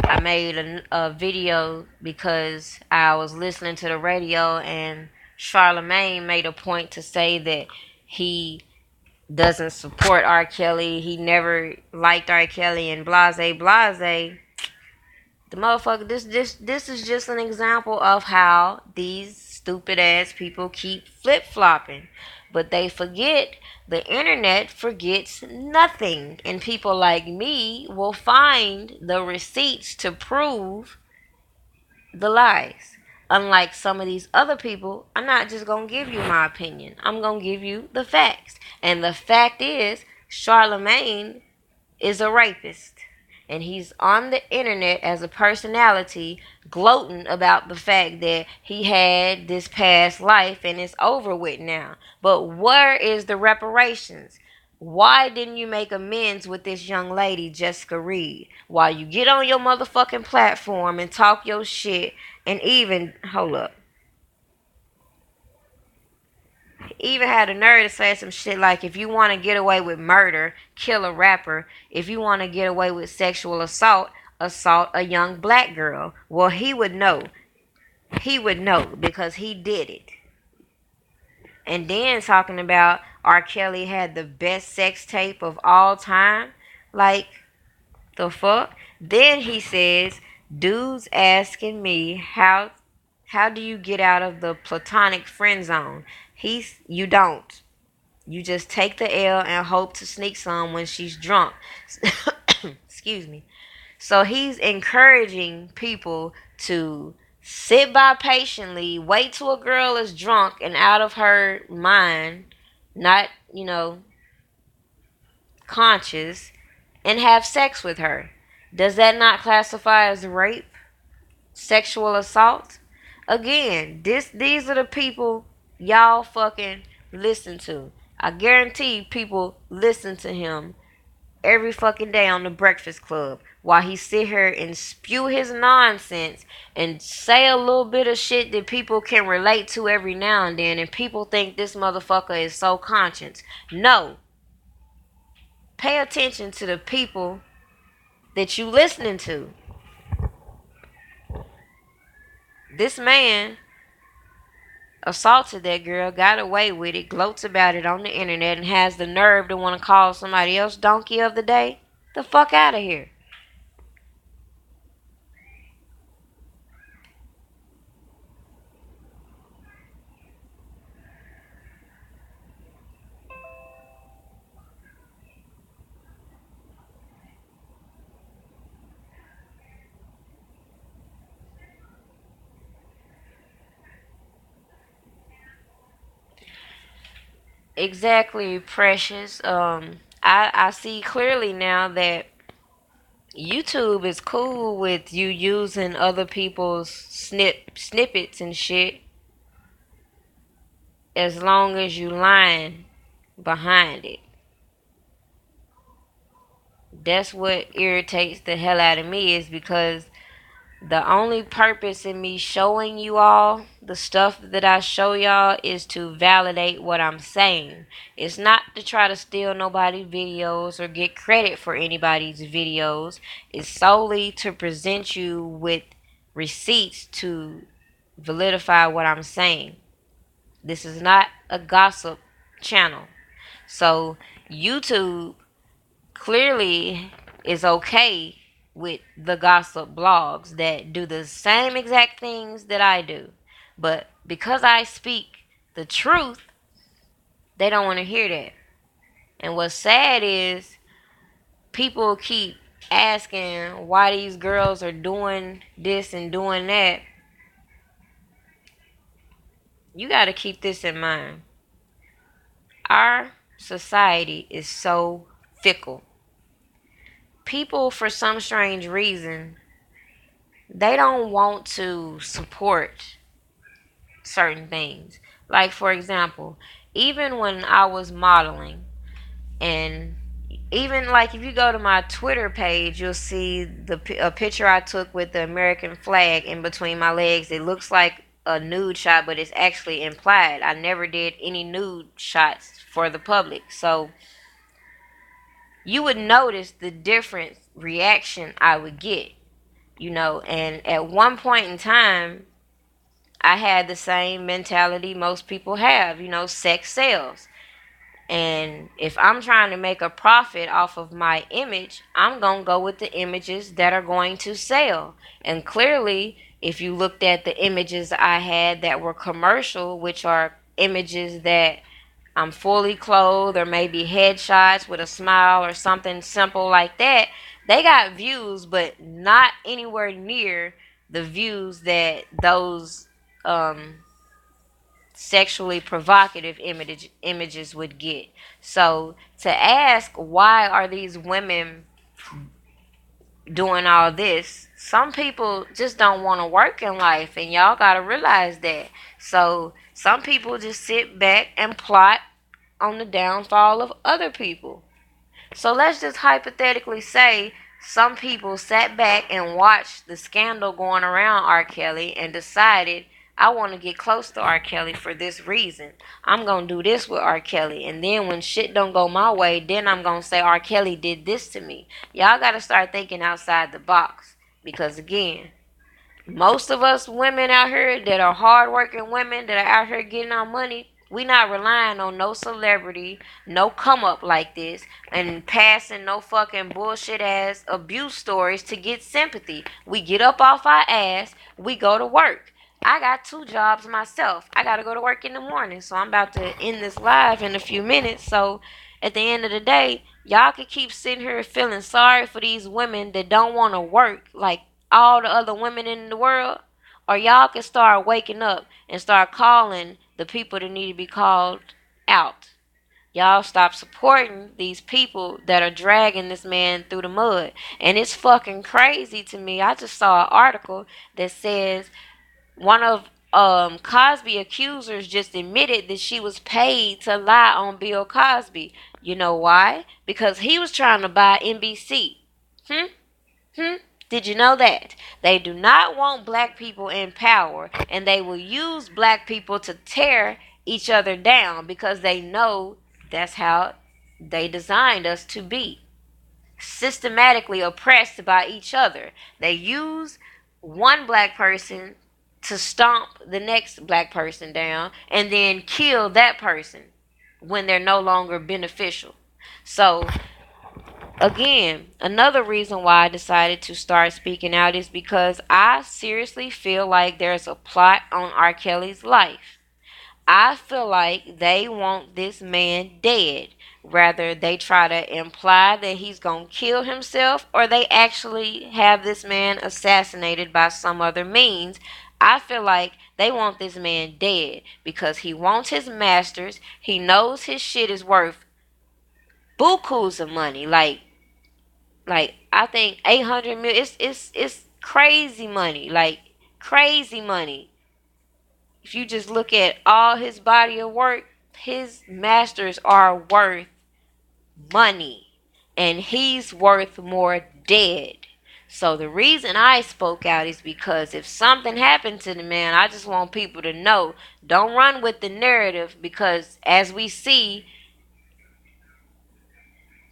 I made a video because I was listening to the radio and Charlemagne made a point to say that he doesn't support R. Kelly. He never liked R. Kelly and blase blase. The motherfucker, this is just an example of how these stupid ass people keep flip flopping. But they forget the internet forgets nothing. And people like me will find the receipts to prove the lies. Unlike some of these other people, I'm not just going to give you my opinion. I'm going to give you the facts. And the fact is, Charlemagne is a rapist. And he's on the internet as a personality gloating about the fact that he had this past life and it's over with now. But where is the reparations? Why didn't you make amends with this young lady, Jessica Reed? While you get on your motherfucking platform and talk your shit and hold up, even had the nerve to say some shit like, if you want to get away with murder, kill a rapper. If you want to get away with sexual assault, assault a young black girl. Well, he would know. He would know because he did it. And then talking about R. Kelly had the best sex tape of all time. Like, the fuck? Then he says, dudes asking me how do you get out of the platonic friend zone? You don't. You just take the L and hope to sneak some when she's drunk. Excuse me. So he's encouraging people to sit by patiently, wait till a girl is drunk and out of her mind, not, conscious, and have sex with her. Does that not classify as rape? Sexual assault? Again, these are the people y'all fucking listen to. I guarantee people listen to him every fucking day on the Breakfast Club while he sit here and spew his nonsense and say a little bit of shit that people can relate to every now and then, and people think this motherfucker is so conscious. No. Pay attention to the people that you listening to. This man assaulted that girl, got away with it, gloats about it on the internet, and has the nerve to want to call somebody else donkey of the day? The fuck out of here. Exactly, Precious. I see clearly now that YouTube is cool with you using other people's snippets and shit as long as you lying behind it. That's what irritates the hell out of me, is because the only purpose in me showing you all the stuff that I show y'all is to validate what I'm saying. It's not to try to steal nobody's videos or get credit for anybody's videos. It's solely to present you with receipts to validify what I'm saying. This is not a gossip channel. So YouTube clearly is okay with the gossip blogs that do the same exact things that I do. But because I speak the truth, they don't want to hear that. And what's sad is people keep asking why these girls are doing this and doing that. You got to keep this in mind. Our society is so fickle. People, for some strange reason, they don't want to support certain things. Like, for example, even when I was modeling, and even like if you go to my Twitter page, you'll see a picture I took with the American flag in between my legs. It looks like a nude shot, but it's actually implied. I never did any nude shots for the public. So you would notice the different reaction I would get, and at one point in time, I had the same mentality most people have, sex sells. And if I'm trying to make a profit off of my image, I'm going to go with the images that are going to sell. And clearly, if you looked at the images I had that were commercial, which are images that I'm fully clothed or maybe headshots with a smile or something simple like that, they got views, but not anywhere near the views that those um, sexually provocative images would get. So to ask why are these women doing all this, some people just don't want to work in life, and y'all got to realize that. So some people just sit back and plot on the downfall of other people. So let's just hypothetically say some people sat back and watched the scandal going around R. Kelly and decided, I want to get close to R. Kelly for this reason. I'm going to do this with R. Kelly. And then when shit don't go my way, then I'm going to say R. Kelly did this to me. Y'all got to start thinking outside the box. Because again, most of us women out here that are hardworking women that are out here getting our money, we not relying on no celebrity, no come up like this, and passing no fucking bullshit ass abuse stories to get sympathy. We get up off our ass, we go to work. I got 2 jobs myself. I gotta go to work in the morning, so I'm about to end this live in a few minutes. So at the end of the day, y'all can keep sitting here feeling sorry for these women that don't want to work like all the other women in the world, or y'all can start waking up and start calling the people that need to be called out. Y'all stop supporting these people that are dragging this man through the mud. And it's fucking crazy to me. I just saw an article that says one of Cosby accusers just admitted that she was paid to lie on Bill Cosby. You know why? Because he was trying to buy NBC. Hmm? Hmm? Did you know that? They do not want black people in power, and they will use black people to tear each other down because they know that's how they designed us to be. Systematically oppressed by each other. They use one black person to stomp the next black person down and then kill that person when they're no longer beneficial. So, again, another reason why I decided to start speaking out is because I seriously feel like there's a plot on R. Kelly's life. I feel like they want this man dead. Rather, they try to imply that he's going to kill himself, or they actually have this man assassinated by some other means. I feel like they want this man dead because he wants his masters. He knows his shit is worth bukus of money. Like I think 800 million. It's crazy money. Like crazy money. If you just look at all his body of work, his masters are worth money, and he's worth more dead. So the reason I spoke out is because if something happened to the man, I just want people to know, don't run with the narrative, because as we see,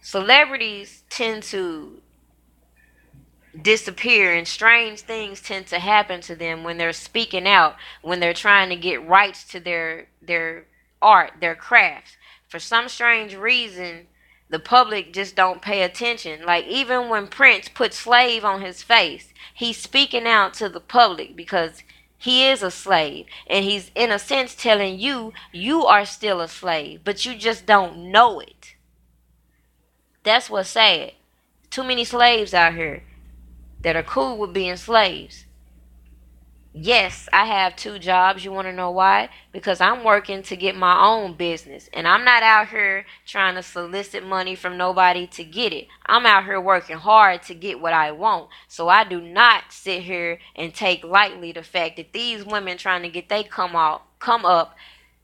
celebrities tend to disappear and strange things tend to happen to them when they're speaking out, when they're trying to get rights to their art, their crafts. For some strange reason, the public just don't pay attention. Like even when Prince put slave on his face, he's speaking out to the public because he is a slave, and he's in a sense telling you you are still a slave, but you just don't know it. That's what's sad. Too many slaves out here that are cool with being slaves. Yes, I have two jobs. You want to know why? Because I'm working to get my own business. And I'm not out here trying to solicit money from nobody to get it. I'm out here working hard to get what I want. So I do not sit here and take lightly the fact that these women trying to get they come up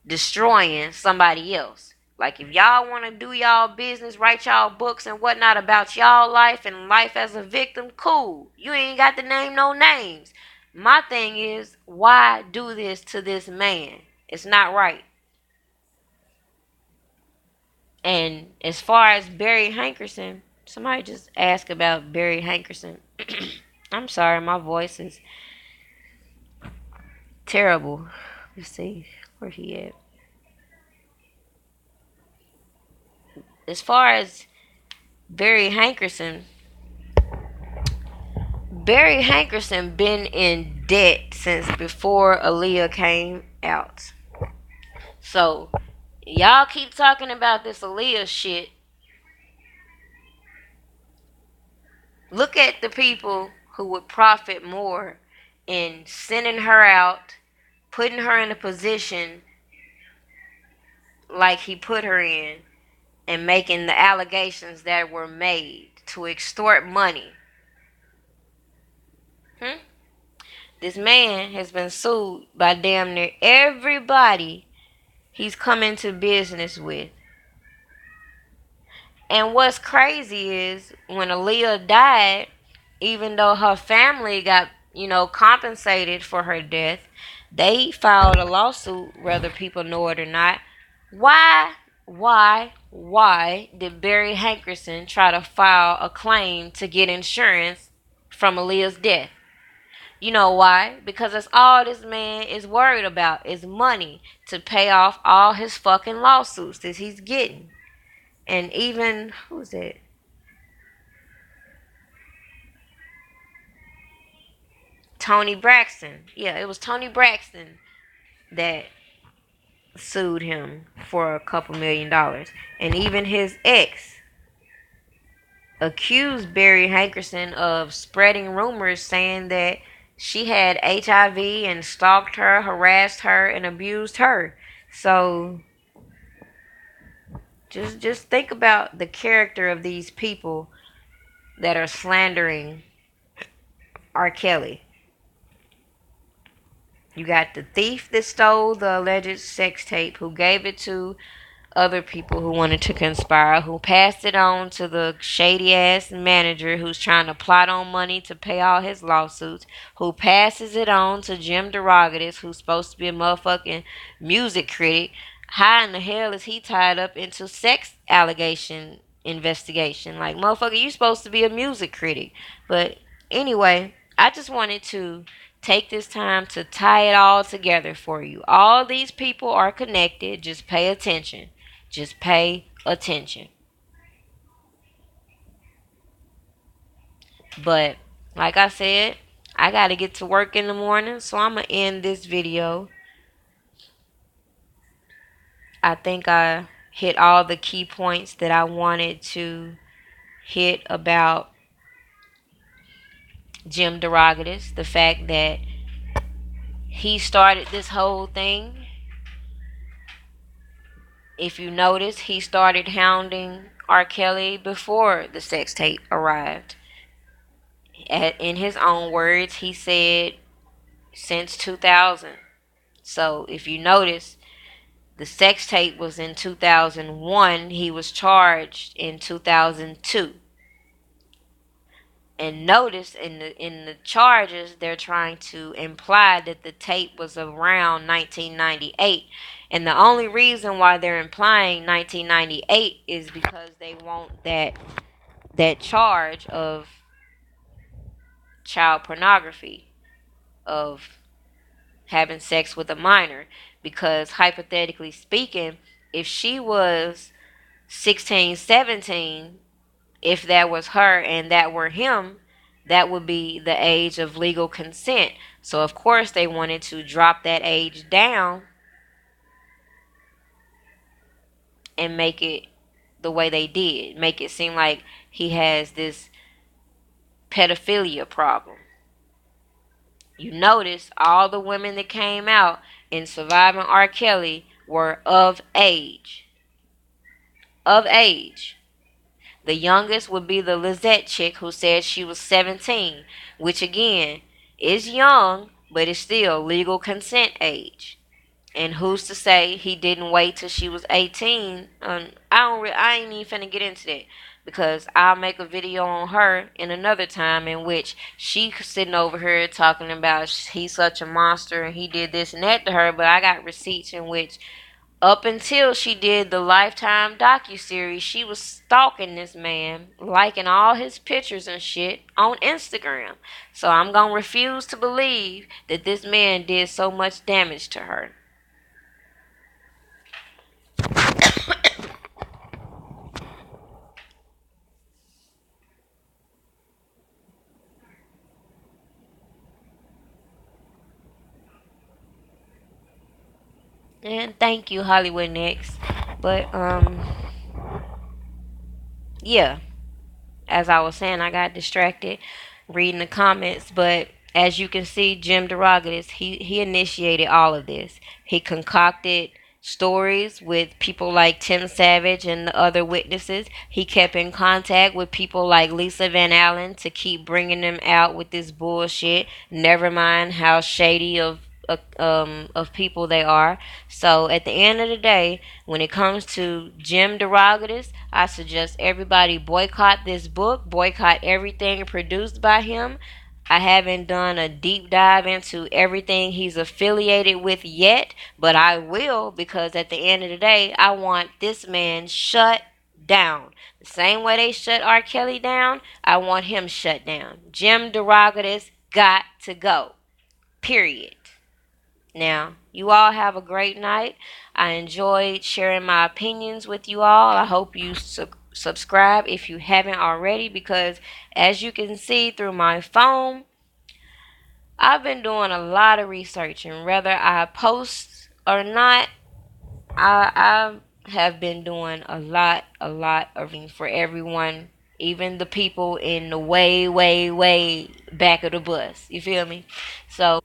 destroying somebody else. Like if y'all want to do y'all business, write y'all books and whatnot about y'all life and life as a victim, cool. You ain't got to name no names. My thing is, why do this to this man? It's not right. And as far as Barry Hankerson, somebody just asked about Barry Hankerson. I'm sorry, my voice is terrible. Let's see, where he at? As far as Barry Hankerson, Barry Hankerson been in debt since before Aaliyah came out. So y'all keep talking about this Aaliyah shit. Look at the people who would profit more in sending her out, putting her in a position like he put her in, and making the allegations that were made to extort money. Hmm? This man has been sued by damn near everybody he's come into business with. And what's crazy is when Aaliyah died, even though her family got, compensated for her death, they filed a lawsuit, whether people know it or not. Why did Barry Hankerson try to file a claim to get insurance from Aaliyah's death? You know why? Because that's all this man is worried about is money to pay off all his fucking lawsuits that he's getting. And even, who's it? Tony Braxton. Yeah, it was Tony Braxton that sued him for a couple $1 million. And even his ex accused Barry Hankerson of spreading rumors saying that she had HIV and stalked her, harassed her, and abused her. So just think about the character of these people that are slandering R. Kelly. You got the thief that stole the alleged sex tape, who gave it to other people who wanted to conspire, who passed it on to the shady ass manager who's trying to plot on money to pay all his lawsuits, who passes it on to Jim DeRogatis, who's supposed to be a motherfucking music critic. How in the hell is he tied up into sex allegation investigation? Like, motherfucker, you supposed to be a music critic. But anyway, I just wanted to take this time to tie it all together for you. All these people are connected. Just pay attention. Just pay attention. But like I said, I got to get to work in the morning, so I'm going to end this video. I think I hit all the key points that I wanted to hit about Jim DeRogatis. The fact that he started this whole thing. If you notice, he started hounding R. Kelly before the sex tape arrived. In his own words, he said since 2000. So if you notice, the sex tape was in 2001. He was charged in 2002. And notice in the charges, they're trying to imply that the tape was around 1998. And the only reason why they're implying 1998 is because they want that charge of child pornography, of having sex with a minor. Because hypothetically speaking, if she was 16, 17, if that was her and that were him, that would be the age of legal consent. So of course they wanted to drop that age down and make it the way they did. Make it seem like he has this pedophilia problem. You notice all the women that came out in surviving R. Kelly were of age. Of age. The youngest would be the Lizette chick who said she was 17, which again is young, but it's still legal consent age. And who's to say he didn't wait till she was 18? I ain't even finna get into that because I'll make a video on her in another time in which she sitting over here talking about he's such a monster and he did this and that to her. But I got receipts in which up until she did the Lifetime docuseries, she was stalking this man, liking all his pictures and shit on Instagram. So I'm gonna refuse to believe that this man did so much damage to her. And thank you, Hollywood Next. But yeah, as I was saying, I got distracted reading the comments, but as you can see, Jim DeRogatis, he initiated all of this. He concocted stories with people like Tim Savage and the other witnesses. He kept in contact with people like Lisa Van Allen to keep bringing them out with this bullshit. Never mind how shady of people they are. So at the end of the day, when it comes to Jim DeRogatis, I suggest everybody boycott this book, boycott everything produced by him. I haven't done a deep dive into everything he's affiliated with yet, but I will because at the end of the day, I want this man shut down. The same way they shut R. Kelly down, I want him shut down. Jim DeRogatis got to go. Period. Now, you all have a great night. I enjoyed sharing my opinions with you all. I hope you subscribe if you haven't already because as you can see through my phone, I've been doing a lot of research and whether I post or not, I have been doing a lot of reading for everyone, even the people in the way, way, way back of the bus. You feel me? So